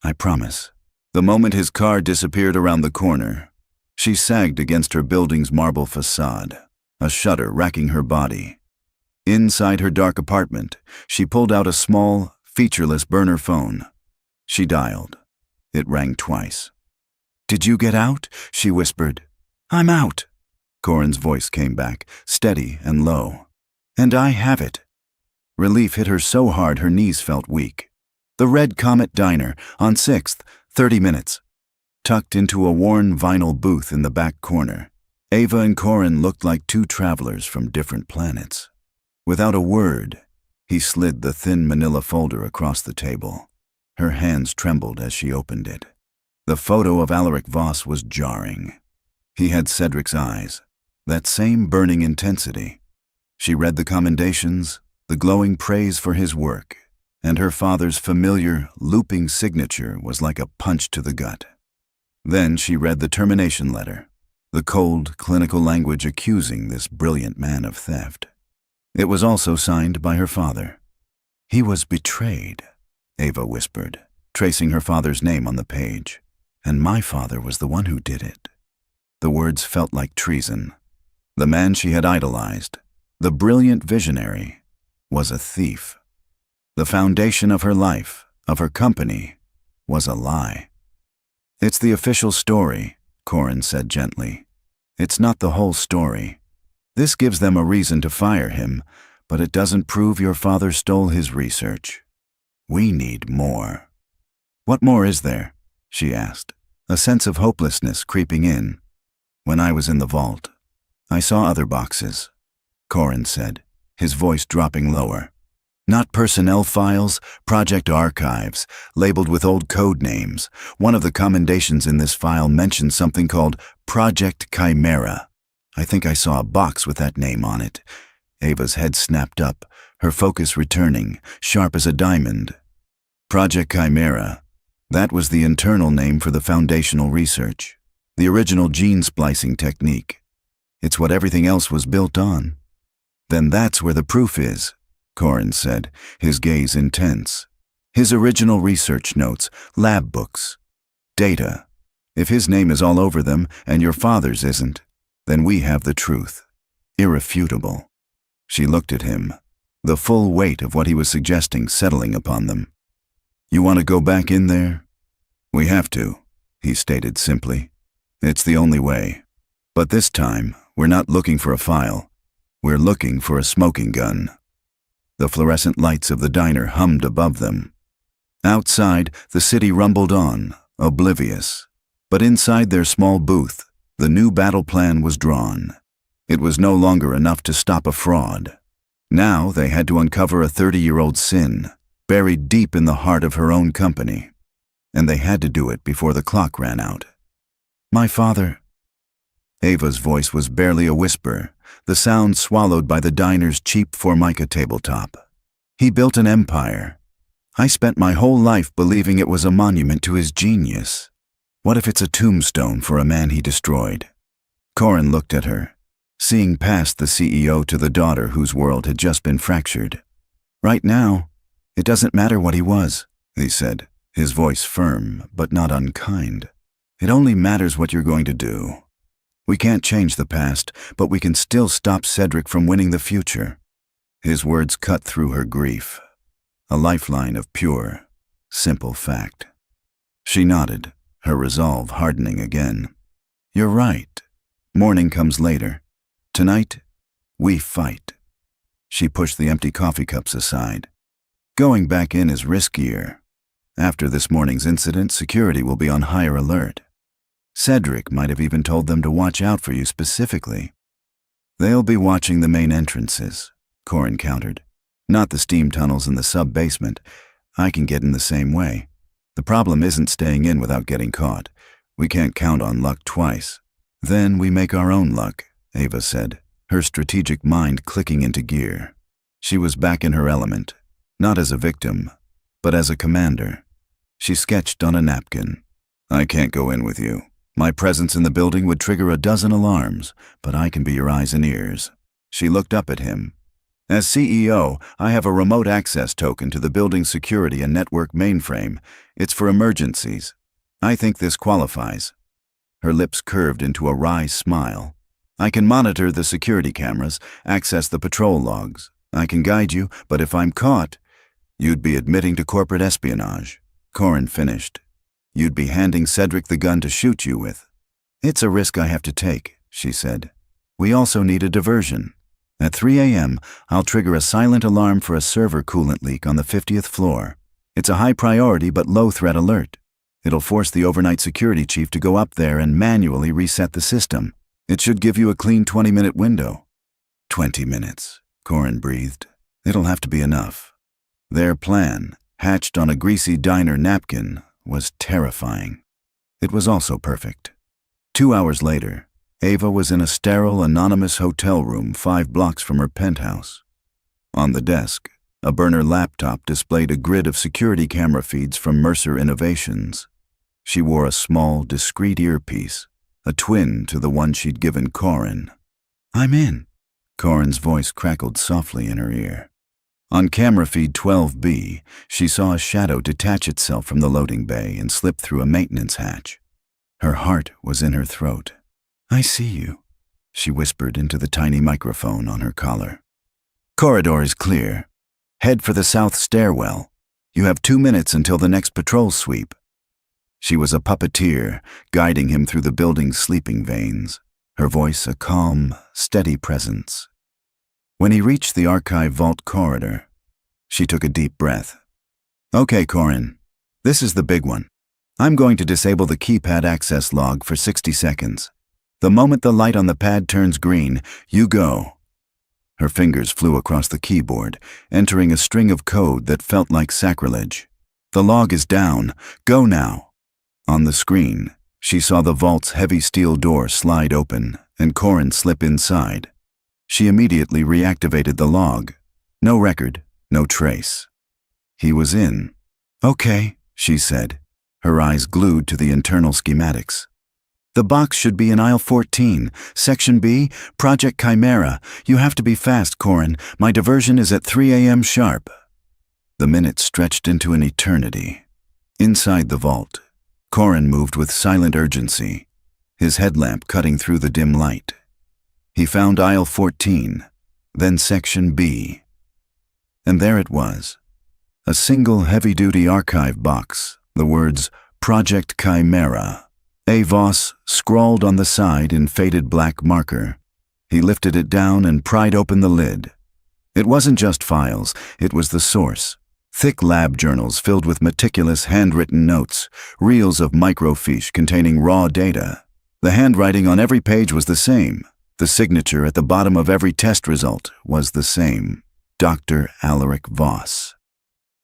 I promise." The moment his car disappeared around the corner, she sagged against her building's marble facade, a shudder racking her body. Inside her dark apartment, she pulled out a small, featureless burner phone. She dialed. It rang twice. "Did you get out?" she whispered. "I'm out." Corin's voice came back, steady and low. "And I have it." Relief hit her so hard her knees felt weak. The Red Comet Diner, on 6th, 30 minutes. Tucked into a worn vinyl booth in the back corner, Ava and Corin looked like two travelers from different planets. Without a word, he slid the thin manila folder across the table. Her hands trembled as she opened it. The photo of Alaric Voss was jarring. He had Cedric's eyes, that same burning intensity. She read the commendations, the glowing praise for his work, and her father's familiar, looping signature was like a punch to the gut. Then she read the termination letter. the cold, clinical language accusing this brilliant man of theft. It was also signed by her father. "He was betrayed," Ava whispered, tracing her father's name on the page. "And my father was the one who did it." The words felt like treason. The man she had idolized, the brilliant visionary, was a thief. The foundation of her life, of her company, was a lie. "It's the official story," Corin said gently. "It's not the whole story. This gives them a reason to fire him, but it doesn't prove your father stole his research. We need more." "What more is there?" she asked, a sense of hopelessness creeping in. "When I was in the vault, I saw other boxes," Corin said, his voice dropping lower. "Not personnel files, project archives, labeled with old code names. One of the commendations in this file mentioned something called Project Chimera. I think I saw a box with that name on it." Ava's head snapped up, her focus returning, sharp as a diamond. Project Chimera. That was the internal name for the foundational research, the original gene splicing technique. It's what everything else was built on. "Then that's where the proof is," Corin said, his gaze intense. "His original research notes, lab books, data. If his name is all over them and your father's isn't, then we have the truth. Irrefutable." She looked at him, the full weight of what he was suggesting settling upon them. "You want to go back in there?" "We have to," he stated simply. "It's the only way. But this time, we're not looking for a file. We're looking for a smoking gun." The fluorescent lights of the diner hummed above them. Outside, the city rumbled on, oblivious. But inside their small booth, the new battle plan was drawn. It was no longer enough to stop a fraud. Now they had to uncover a 30-year-old sin, buried deep in the heart of her own company. And they had to do it before the clock ran out. "My father—" Ava's voice was barely a whisper, the sound swallowed by the diner's cheap Formica tabletop. "He built an empire. I spent my whole life believing it was a monument to his genius. What if it's a tombstone for a man he destroyed?" Corin looked at her, seeing past the CEO to the daughter whose world had just been fractured. "Right now, it doesn't matter what he was," he said, his voice firm but not unkind. "It only matters what you're going to do. We can't change the past, but we can still stop Cedric from winning the future." His words cut through her grief, a lifeline of pure, simple fact. She nodded, her resolve hardening again. "You're right. Morning comes later. Tonight, we fight." She pushed the empty coffee cups aside. "Going back in is riskier. After this morning's incident, security will be on higher alert. Cedric might have even told them to watch out for you specifically." "They'll be watching the main entrances," Corin countered. "Not the steam tunnels in the sub-basement. I can get in the same way. The problem isn't staying in without getting caught. We can't count on luck twice." "Then we make our own luck," Ava said, her strategic mind clicking into gear. She was back in her element, not as a victim, but as a commander. She sketched on a napkin. "I can't go in with you. My presence in the building would trigger a dozen alarms, but I can be your eyes and ears." She looked up at him. "As CEO, I have a remote access token to the building's security and network mainframe. It's for emergencies. I think this qualifies." Her lips curved into a wry smile. "I can monitor the security cameras, access the patrol logs. I can guide you, but if I'm caught, you'd be admitting to corporate espionage," Corin finished. "You'd be handing Cedric the gun to shoot you with." "It's a risk I have to take," she said. "We also need a diversion. At 3 a.m., I'll trigger a silent alarm for a server coolant leak on the 50th floor. It's a high priority but low threat alert. It'll force the overnight security chief to go up there and manually reset the system. It should give you a clean 20-minute window." 20 minutes, Corin breathed. It'll have to be enough. Their plan, hatched on a greasy diner napkin, was terrifying. It was also perfect. 2 hours later, Ava was in a sterile, anonymous hotel room 5 blocks from her penthouse. On the desk, a burner laptop displayed a grid of security camera feeds from Mercer Innovations. She wore a small, discreet earpiece, a twin to the one she'd given Corin. "I'm in." Corin's voice crackled softly in her ear. On camera feed 12B, she saw a shadow detach itself from the loading bay and slip through a maintenance hatch. Her heart was in her throat. "I see you," she whispered into the tiny microphone on her collar. "Corridor is clear. Head for the south stairwell. You have 2 minutes until the next patrol sweep." She was a puppeteer, guiding him through the building's sleeping veins, her voice a calm, steady presence. When he reached the archive vault corridor, she took a deep breath. "Okay, Corin, this is the big one. I'm going to disable the keypad access log for 60 seconds. The moment the light on the pad turns green, you go." Her fingers flew across the keyboard, entering a string of code that felt like sacrilege. "The log is down. Go now." On the screen, she saw the vault's heavy steel door slide open and Corin slip inside. She immediately reactivated the log. No record, no trace. He was in. "Okay," she said, her eyes glued to the internal schematics. "The box should be in aisle 14, Section B, Project Chimera. You have to be fast, Corin. My diversion is at 3 a.m. sharp." The minutes stretched into an eternity. Inside the vault, Corin moved with silent urgency, his headlamp cutting through the dim light. He found aisle 14, then Section B. And there it was, a single heavy-duty archive box, the words Project Chimera, AVOS scrawled on the side in faded black marker. He lifted it down and pried open the lid. It wasn't just files, it was the source. Thick lab journals filled with meticulous handwritten notes, reels of microfiche containing raw data. The handwriting on every page was the same. The signature at the bottom of every test result was the same. Dr. Alaric Voss.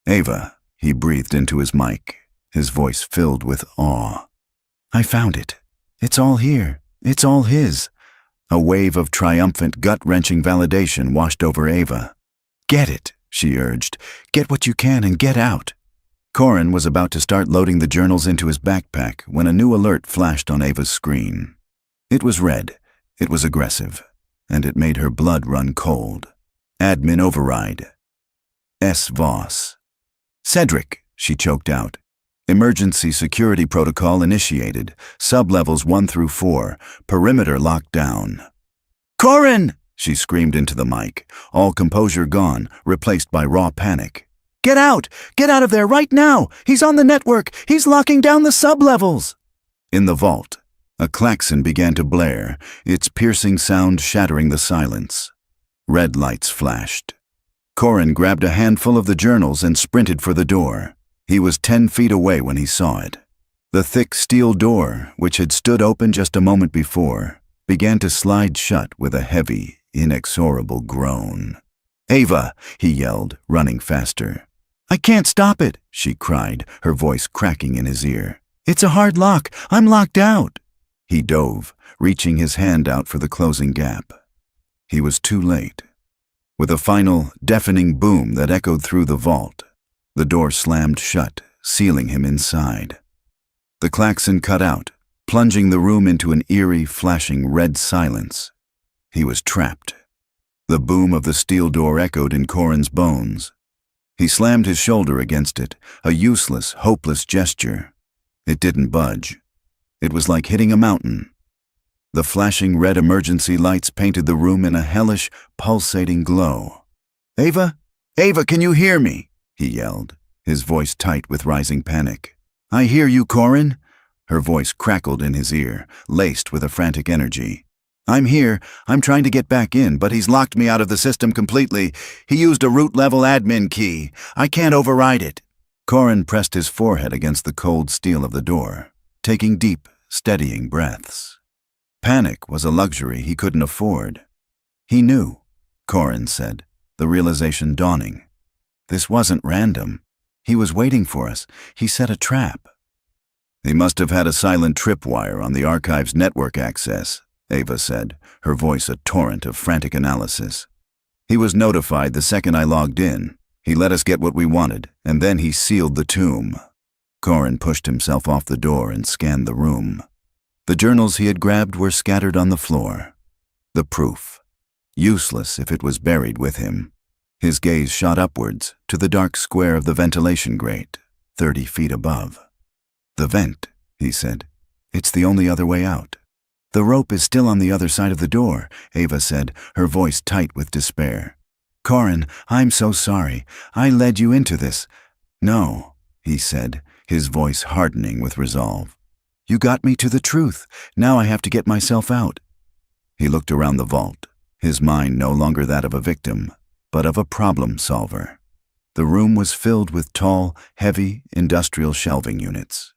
"Ava," he breathed into his mic, his voice filled with awe. "I found it. It's all here. It's all his." A wave of triumphant, gut-wrenching validation washed over Ava. "Get it," she urged. "Get what you can and get out." Corin was about to start loading the journals into his backpack when a new alert flashed on Ava's screen. It was red, it was aggressive, and it made her blood run cold. Admin override. S. Voss. "Cedric," she choked out. "Emergency security protocol initiated. Sublevels 1 through 4. Perimeter locked down." "Corin!" she screamed into the mic, all composure gone, replaced by raw panic. "Get out! Get out of there right now! He's on the network! He's locking down the sublevels!" In the vault, a klaxon began to blare, its piercing sound shattering the silence. Red lights flashed. Corin grabbed a handful of the journals and sprinted for the door. He was 10 feet away when he saw it. The thick steel door, which had stood open just a moment before, began to slide shut with a heavy, inexorable groan. "Ava!" he yelled, running faster. "I can't stop it!" she cried, her voice cracking in his ear. "It's a hard lock! I'm locked out!" He dove, reaching his hand out for the closing gap. He was too late. With a final, deafening boom that echoed through the vault, the door slammed shut, sealing him inside. The klaxon cut out, plunging the room into an eerie, flashing red silence. He was trapped. The boom of the steel door echoed in Corin's bones. He slammed his shoulder against it, a useless, hopeless gesture. It didn't budge. It was like hitting a mountain. The flashing red emergency lights painted the room in a hellish, pulsating glow. "Ava? Ava, can you hear me?" he yelled, his voice tight with rising panic. "I hear you, Corin." Her voice crackled in his ear, laced with a frantic energy. "I'm here. I'm trying to get back in, but he's locked me out of the system completely. He used a root-level admin key. I can't override it." Corin pressed his forehead against the cold steel of the door, taking deep, steadying breaths. Panic was a luxury he couldn't afford. "He knew," Corin said, the realization dawning. "This wasn't random. He was waiting for us. He set a trap." "He must have had a silent tripwire on the archive's network access," Ava said, her voice a torrent of frantic analysis. "He was notified the second I logged in. He let us get what we wanted, and then he sealed the tomb." Corin pushed himself off the door and scanned the room. The journals he had grabbed were scattered on the floor. The proof. Useless if it was buried with him. His gaze shot upwards to the dark square of the ventilation grate, 30 feet above. "The vent," he said. "It's the only other way out." "The rope is still on the other side of the door," Ava said, her voice tight with despair. "Corin, I'm so sorry. I led you into this." "No," he said, his voice hardening with resolve. "You got me to the truth. Now I have to get myself out." He looked around the vault, his mind no longer that of a victim, but of a problem solver. The room was filled with tall, heavy, industrial shelving units.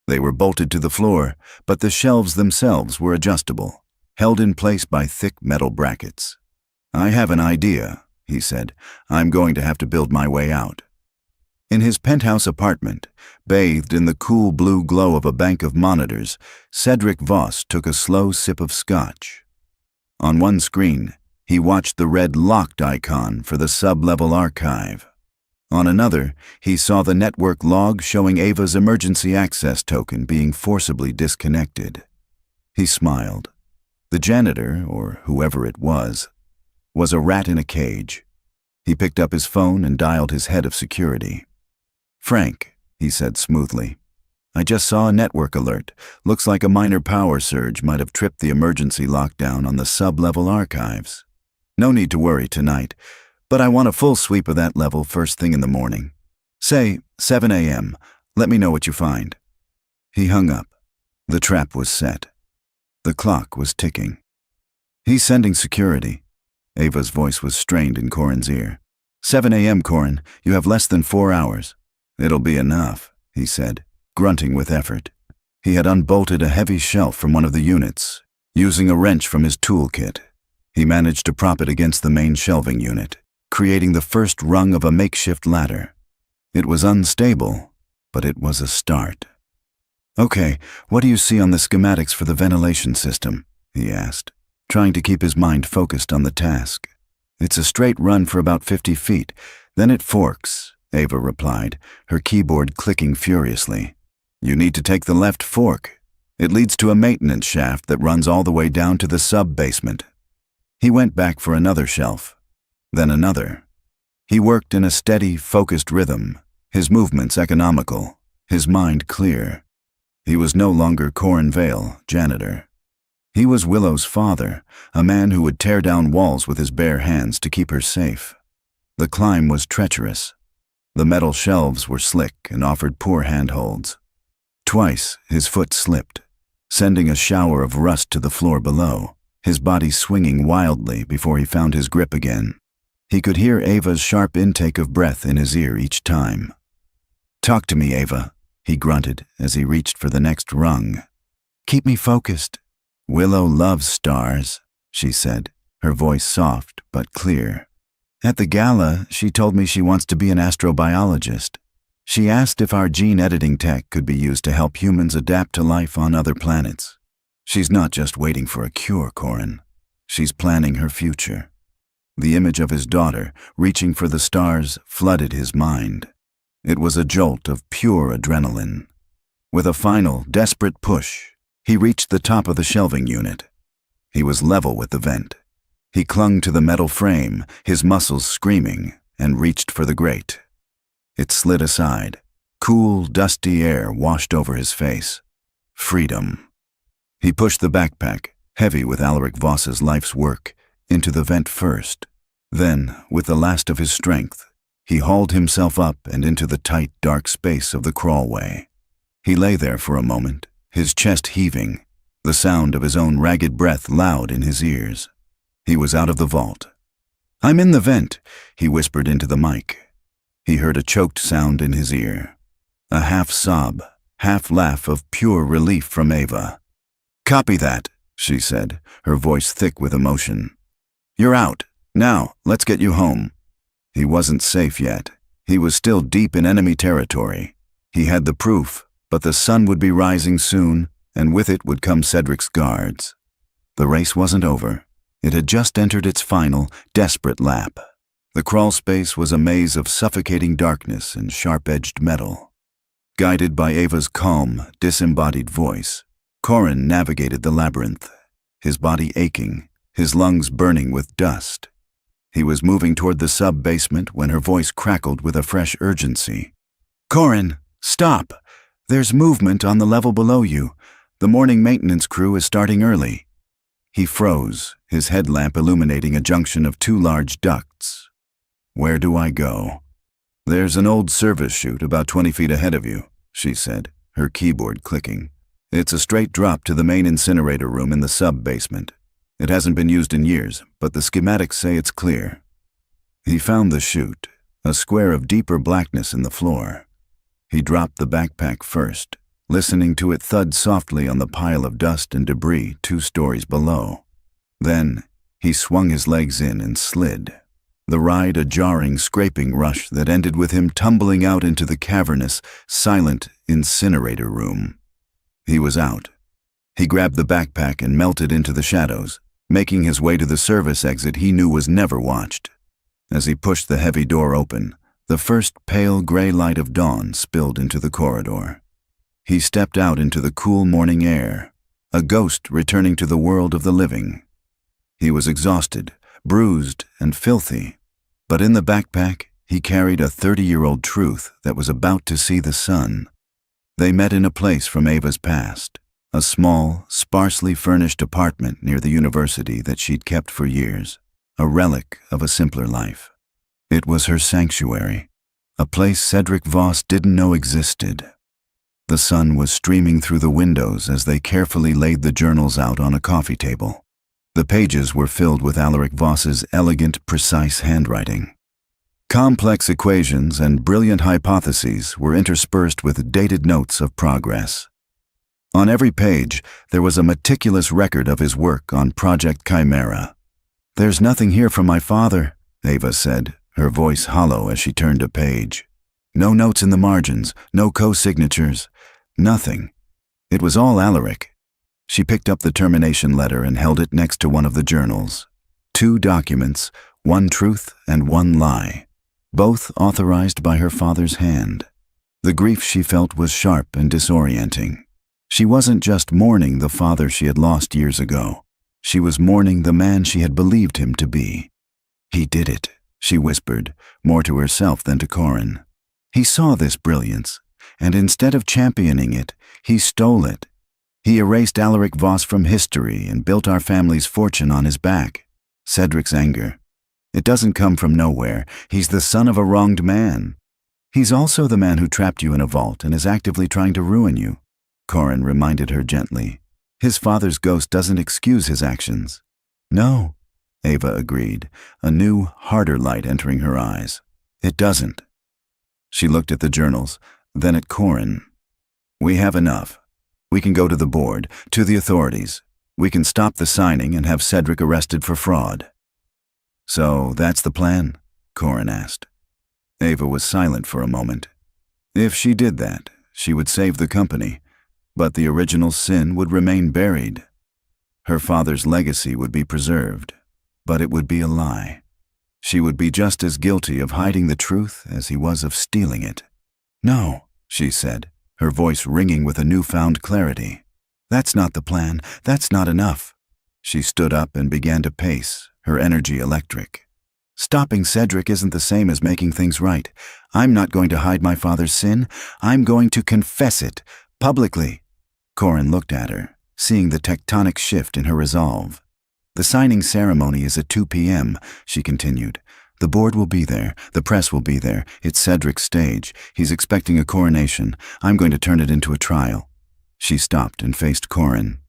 They were bolted to the floor, but the shelves themselves were adjustable, held in place by thick metal brackets. "I have an idea," he said. "I'm going to have to build my way out." In his penthouse apartment, bathed in the cool blue glow of a bank of monitors, Cedric Voss took a slow sip of scotch. On one screen, he watched the red locked icon for the sub-level archive. On another, he saw the network log showing Ava's emergency access token being forcibly disconnected. He smiled. The janitor, or whoever it was a rat in a cage. He picked up his phone and dialed his head of security. "Frank," he said smoothly, "I just saw a network alert. Looks like a minor power surge might have tripped the emergency lockdown on the sub-level archives. No need to worry tonight, but I want a full sweep of that level first thing in the morning. Say 7 a.m. Let me know what you find." He hung up. The trap was set. The clock was ticking. "He's sending security." Ava's voice was strained in Corin's ear. 7 a.m., Corin. You have less than 4 hours. "It'll be enough," he said, grunting with effort. He had unbolted a heavy shelf from one of the units, using a wrench from his toolkit. He managed to prop it against the main shelving unit, creating the first rung of a makeshift ladder. It was unstable, but it was a start. "Okay, what do you see on the schematics for the ventilation system?" he asked, trying to keep his mind focused on the task. "It's a straight run for about 50 feet, then it forks," Ava replied, her keyboard clicking furiously. "You need to take the left fork. It leads to a maintenance shaft that runs all the way down to the sub-basement." He went back for another shelf, then another. He worked in a steady, focused rhythm, his movements economical, his mind clear. He was no longer Corin Vale, janitor. He was Willow's father, a man who would tear down walls with his bare hands to keep her safe. The climb was treacherous. The metal shelves were slick and offered poor handholds. Twice his foot slipped, sending a shower of rust to the floor below, his body swinging wildly before he found his grip again. He could hear Ava's sharp intake of breath in his ear each time. "Talk to me, Ava," he grunted as he reached for the next rung. "Keep me focused." "Willow loves stars," she said, her voice soft but clear. "At the gala, she told me she wants to be an astrobiologist. She asked if our gene editing tech could be used to help humans adapt to life on other planets. She's not just waiting for a cure, Corin. She's planning her future." The image of his daughter, reaching for the stars, flooded his mind. It was a jolt of pure adrenaline. With a final, desperate push, he reached the top of the shelving unit. He was level with the vent. He clung to the metal frame, his muscles screaming, and reached for the grate. It slid aside. Cool, dusty air washed over his face. Freedom. He pushed the backpack, heavy with Alaric Voss's life's work, into the vent first. Then, with the last of his strength, he hauled himself up and into the tight, dark space of the crawlway. He lay there for a moment, his chest heaving, the sound of his own ragged breath loud in his ears. He was out of the vault. "I'm in the vent," he whispered into the mic. He heard a choked sound in his ear. A half-sob, half-laugh of pure relief from Ava. "Copy that," she said, her voice thick with emotion. "You're out. Now, let's get you home." He wasn't safe yet. He was still deep in enemy territory. He had the proof, but the sun would be rising soon, and with it would come Cedric's guards. The race wasn't over. It had just entered its final, desperate lap. The crawl space was a maze of suffocating darkness and sharp-edged metal. Guided by Ava's calm, disembodied voice, Corin navigated the labyrinth, his body aching, his lungs burning with dust. He was moving toward the sub-basement when her voice crackled with a fresh urgency. "Corin, stop! There's movement on the level below you. The morning maintenance crew is starting early." He froze, his headlamp illuminating a junction of two large ducts. "Where do I go?" "There's an old service chute about 20 feet ahead of you," she said, her keyboard clicking. "It's a straight drop to the main incinerator room in the sub-basement. It hasn't been used in years, but the schematics say it's clear." He found the chute, a square of deeper blackness in the floor. He dropped the backpack first, listening to it thud softly on the pile of dust and debris 2 stories below. Then, he swung his legs in and slid, the ride a jarring, scraping rush that ended with him tumbling out into the cavernous, silent incinerator room. He was out. He grabbed the backpack and melted into the shadows, making his way to the service exit he knew was never watched. As he pushed the heavy door open, the first pale gray light of dawn spilled into the corridor. He stepped out into the cool morning air, a ghost returning to the world of the living. He was exhausted, bruised, and filthy, but in the backpack he carried a 30-year-old truth that was about to see the sun. They met in a place from Ava's past, a small, sparsely furnished apartment near the university that she'd kept for years, a relic of a simpler life. It was her sanctuary, a place Cedric Voss didn't know existed. The sun was streaming through the windows as they carefully laid the journals out on a coffee table. The pages were filled with Alaric Voss's elegant, precise handwriting. Complex equations and brilliant hypotheses were interspersed with dated notes of progress. On every page, there was a meticulous record of his work on Project Chimera. "There's nothing here from my father," Ava said, her voice hollow as she turned a page. "No notes in the margins, no co-signatures, nothing. It was all Alaric." She picked up the termination letter and held it next to one of the journals. 2 documents, 1 truth and 1 lie, both authorized by her father's hand. The grief she felt was sharp and disorienting. She wasn't just mourning the father she had lost years ago. She was mourning the man she had believed him to be. "He did it," she whispered, more to herself than to Corin. "He saw this brilliance, and instead of championing it, he stole it. He erased Alaric Voss from history and built our family's fortune on his back." Cedric's anger. "It doesn't come from nowhere. He's the son of a wronged man. He's also the man who trapped you in a vault and is actively trying to ruin you," Corin reminded her gently. "His father's ghost doesn't excuse his actions." "No," Ava agreed, a new, harder light entering her eyes. "It doesn't." She looked at the journals, then at Corin. "We have enough. We can go to the board, to the authorities. We can stop the signing and have Cedric arrested for fraud." "So that's the plan?" Corin asked. Ava was silent for a moment. If she did that, she would save the company, but the original sin would remain buried. Her father's legacy would be preserved, but it would be a lie. She would be just as guilty of hiding the truth as he was of stealing it. "No," she said, her voice ringing with a newfound clarity. "That's not the plan. That's not enough." She stood up and began to pace, her energy electric. "Stopping Cedric isn't the same as making things right. I'm not going to hide my father's sin. I'm going to confess it, publicly." Corin looked at her, seeing the tectonic shift in her resolve. "The signing ceremony is at 2 p.m., she continued. "The board will be there. The press will be there. It's Cedric's stage. He's expecting a coronation. I'm going to turn it into a trial." She stopped and faced Corin.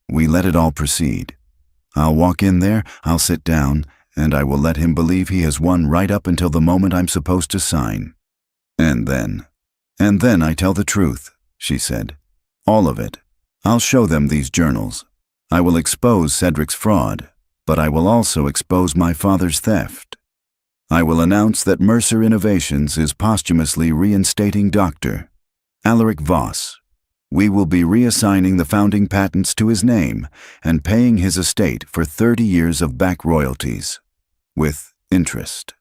"We let it all proceed. I'll walk in there, I'll sit down, and I will let him believe he has won right up until the moment I'm supposed to sign. And then I tell the truth," she said. "All of it. I'll show them these journals. I will expose Cedric's fraud, but I will also expose my father's theft. I will announce that Mercer Innovations is posthumously reinstating Dr. Alaric Voss. We will be reassigning the founding patents to his name and paying his estate for 30 years of back royalties, with interest."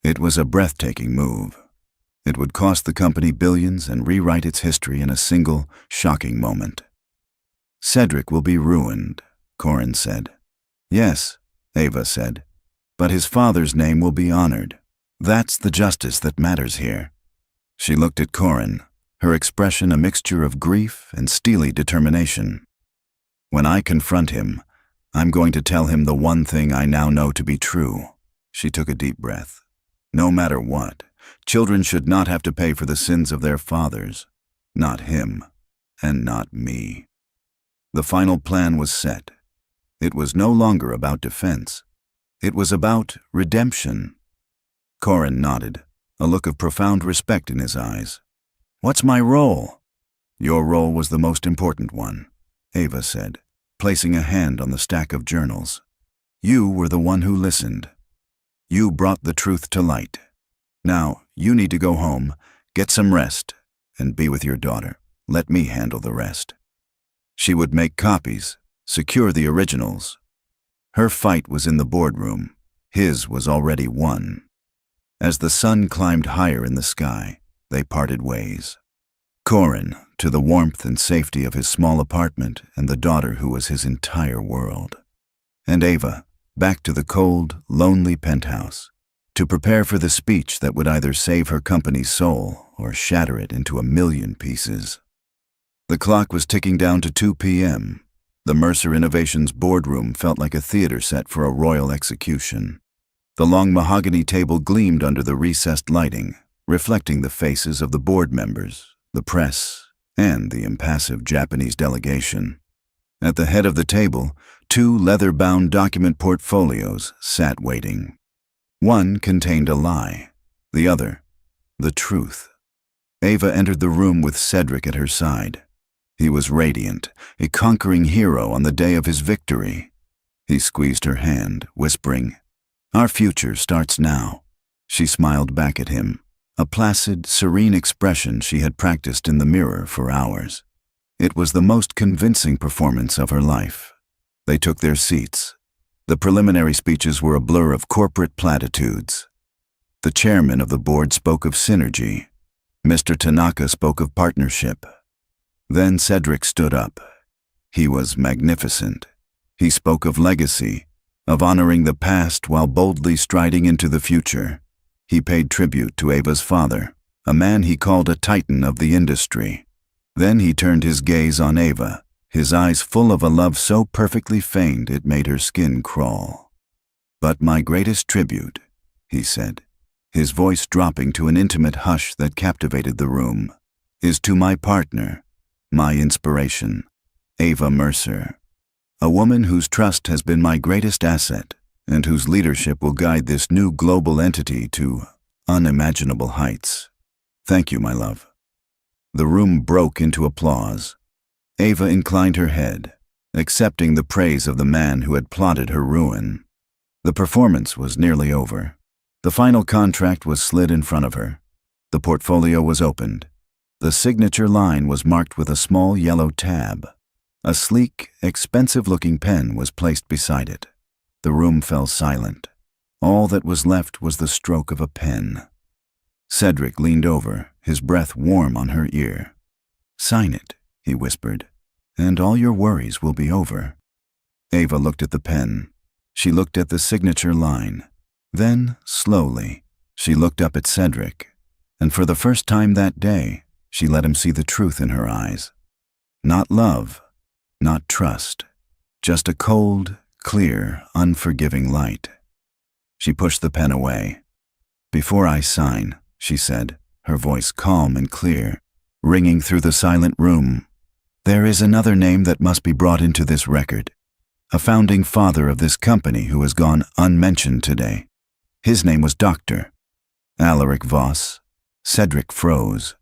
It was a breathtaking move. It would cost the company billions and rewrite its history in a single, shocking moment. Cedric will be ruined, Corin said. Yes, Ava said, but his father's name will be honored. That's the justice that matters here. She looked at Corin, her expression a mixture of grief and steely determination. When I confront him, I'm going to tell him the one thing I now know to be true. She took a deep breath. No matter what, children should not have to pay for the sins of their fathers. Not him, and not me. The final plan was set. It was no longer about defense. It was about redemption. Corin nodded, a look of profound respect in his eyes. What's my role? Your role was the most important one, Ava said, placing a hand on the stack of journals. You were the one who listened. You brought the truth to light. Now, you need to go home, get some rest, and be with your daughter. Let me handle the rest. She would make copies, secure the originals. Her fight was in the boardroom. His was already won. As the sun climbed higher in the sky, they parted ways. Corin, to the warmth and safety of his small apartment and the daughter who was his entire world. And Ava, back to the cold, lonely penthouse, to prepare for the speech that would either save her company's soul or shatter it into a million pieces. The clock was ticking down to 2 p.m. The Mercer Innovations boardroom felt like a theater set for a royal execution. The long mahogany table gleamed under the recessed lighting, reflecting the faces of the board members, the press, and the impassive Japanese delegation. At the head of the table, 2 leather-bound document portfolios sat waiting. One contained a lie, the other, the truth. Ava entered the room with Cedric at her side. He was radiant, a conquering hero on the day of his victory. He squeezed her hand, whispering, "Our future starts now." She smiled back at him, a placid, serene expression she had practiced in the mirror for hours. It was the most convincing performance of her life. They took their seats. The preliminary speeches were a blur of corporate platitudes. The chairman of the board spoke of synergy. Mr. Tanaka spoke of partnership. Then Cedric stood up. He was magnificent. He spoke of legacy, of honoring the past while boldly striding into the future. He paid tribute to Ava's father, a man he called a titan of the industry. Then he turned his gaze on Ava, his eyes full of a love so perfectly feigned it made her skin crawl. "But my greatest tribute," he said, his voice dropping to an intimate hush that captivated the room, "is to my partner, my inspiration, Ava Mercer, a woman whose trust has been my greatest asset and whose leadership will guide this new global entity to unimaginable heights. Thank you, my love." The room broke into applause. Ava inclined her head, accepting the praise of the man who had plotted her ruin. The performance was nearly over. The final contract was slid in front of her. The portfolio was opened. The signature line was marked with a small yellow tab. A sleek, expensive-looking pen was placed beside it. The room fell silent. All that was left was the stroke of a pen. Cedric leaned over, his breath warm on her ear. "Sign it," he whispered, "and all your worries will be over." Ava looked at the pen. She looked at the signature line. Then, slowly, she looked up at Cedric, and for the first time that day, she let him see the truth in her eyes. Not love, not trust, just a cold, clear, unforgiving light. She pushed the pen away. "Before I sign," she said, her voice calm and clear, ringing through the silent room, "there is another name that must be brought into this record, a founding father of this company who has gone unmentioned today. His name was Dr. Alaric Voss." Cedric froze.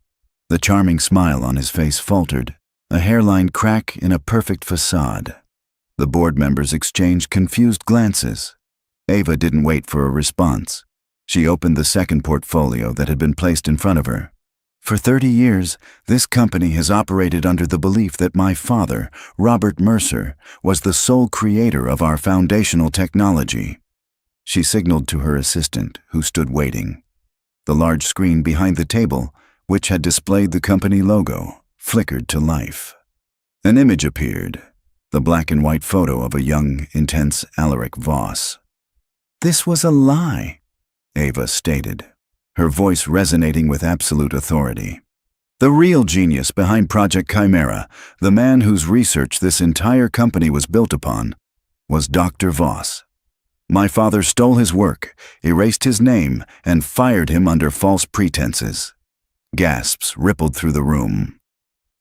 The charming smile on his face faltered, a hairline crack in a perfect facade. The board members exchanged confused glances. Ava didn't wait for a response. She opened the second portfolio that had been placed in front of her. "For 30 years, this company has operated under the belief that my father, Robert Mercer, was the sole creator of our foundational technology." She signaled to her assistant, who stood waiting. The large screen behind the table, which had displayed the company logo, flickered to life. An image appeared, the black and white photo of a young, intense Alaric Voss. "This was a lie," Ava stated, her voice resonating with absolute authority. "The real genius behind Project Chimera, the man whose research this entire company was built upon, was Dr. Voss. My father stole his work, erased his name, and fired him under false pretenses." Gasps rippled through the room.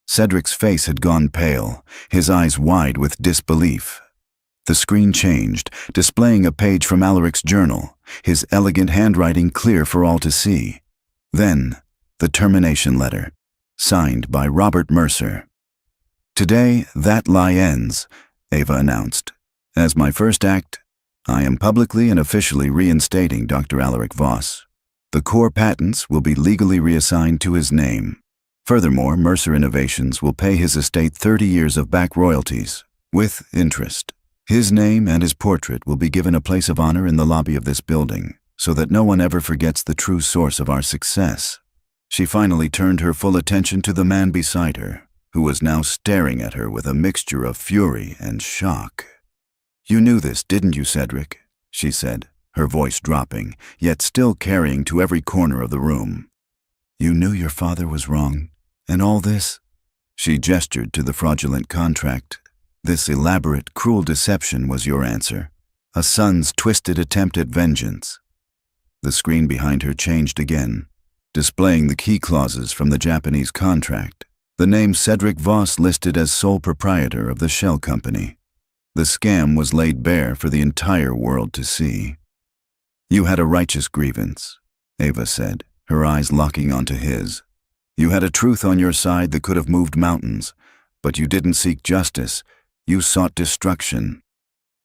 Cedric's face had gone pale, his eyes wide with disbelief. The screen changed, displaying a page from Alaric's journal, his elegant handwriting clear for all to see. Then, the termination letter, signed by Robert Mercer. "Today, that lie ends," Ava announced. "As my first act, I am publicly and officially reinstating Dr. Alaric Voss. The core patents will be legally reassigned to his name. Furthermore, Mercer Innovations will pay his estate 30 years of back royalties, with interest. His name and his portrait will be given a place of honor in the lobby of this building, so that no one ever forgets the true source of our success." She finally turned her full attention to the man beside her, who was now staring at her with a mixture of fury and shock. "You knew this, didn't you, Cedric?" she said, her voice dropping, yet still carrying to every corner of the room. "You knew your father was wrong, and all this?" She gestured to the fraudulent contract. "This elaborate, cruel deception was your answer. A son's twisted attempt at vengeance." The screen behind her changed again, displaying the key clauses from the Japanese contract, the name Cedric Voss listed as sole proprietor of the shell company. The scam was laid bare for the entire world to see. "You had a righteous grievance," Ava said, her eyes locking onto his. "You had a truth on your side that could have moved mountains, but you didn't seek justice, you sought destruction."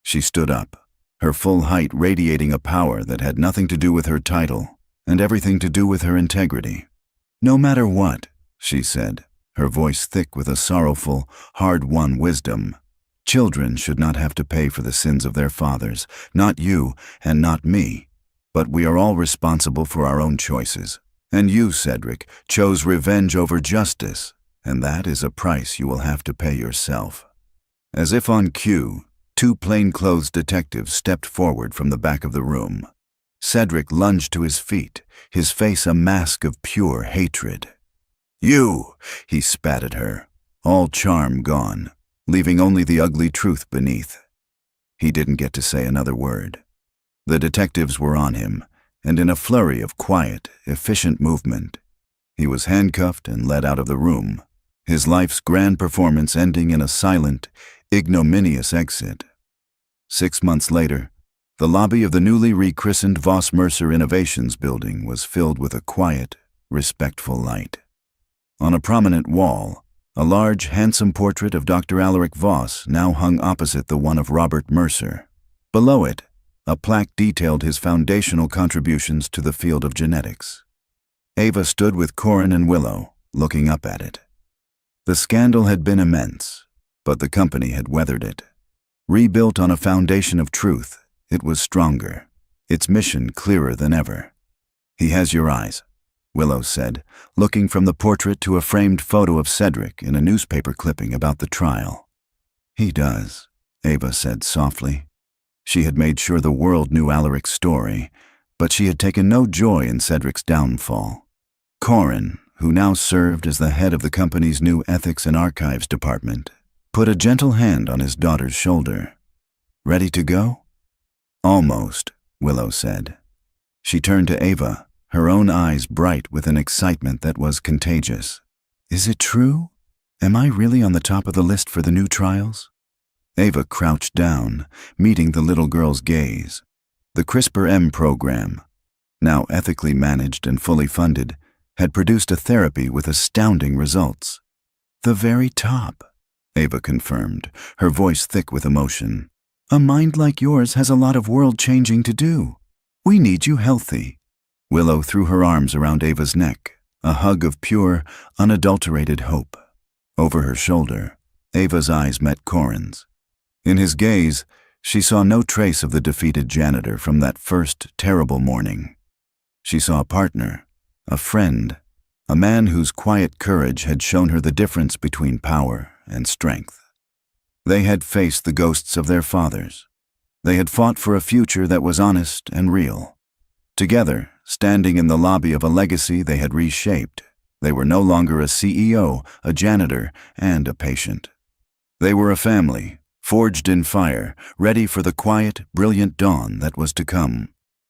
She stood up, her full height radiating a power that had nothing to do with her title, and everything to do with her integrity. "No matter what," she said, her voice thick with a sorrowful, hard-won wisdom, "children should not have to pay for the sins of their fathers, not you and not me. But we are all responsible for our own choices. And you, Cedric, chose revenge over justice, and that is a price you will have to pay yourself." As if on cue, two plainclothes detectives stepped forward from the back of the room. Cedric lunged to his feet, his face a mask of pure hatred. "You!" he spat at her, all charm gone, leaving only the ugly truth beneath. He didn't get to say another word. The detectives were on him, and in a flurry of quiet, efficient movement, he was handcuffed and led out of the room, his life's grand performance ending in a silent, ignominious exit. 6 months later, the lobby of the newly rechristened Voss Mercer Innovations building was filled with a quiet, respectful light. On a prominent wall, a large, handsome portrait of Dr. Alaric Voss now hung opposite the one of Robert Mercer. Below it, a plaque detailed his foundational contributions to the field of genetics. Ava stood with Corin and Willow, looking up at it. The scandal had been immense, but the company had weathered it. Rebuilt on a foundation of truth, it was stronger, its mission clearer than ever. "He has your eyes," Willow said, looking from the portrait to a framed photo of Cedric in a newspaper clipping about the trial. "He does," Ava said softly. She had made sure the world knew Alaric's story, but she had taken no joy in Cedric's downfall. Corin, who now served as the head of the company's new Ethics and Archives department, put a gentle hand on his daughter's shoulder. "Ready to go?" "Almost," Willow said. She turned to Ava, her own eyes bright with an excitement that was contagious. "Is it true? Am I really on the top of the list for the new trials?" Ava crouched down, meeting the little girl's gaze. The CRISPR-M program, now ethically managed and fully funded, had produced a therapy with astounding results. "The very top," Ava confirmed, her voice thick with emotion. "A mind like yours has a lot of world-changing to do. We need you healthy." Willow threw her arms around Ava's neck, a hug of pure, unadulterated hope. Over her shoulder, Ava's eyes met Corin's. In his gaze, she saw no trace of the defeated janitor from that first terrible morning. She saw a partner, a friend, a man whose quiet courage had shown her the difference between power and strength. They had faced the ghosts of their fathers. They had fought for a future that was honest and real. Together, standing in the lobby of a legacy they had reshaped, they were no longer a CEO, a janitor, and a patient. They were a family, forged in fire, ready for the quiet, brilliant dawn that was to come.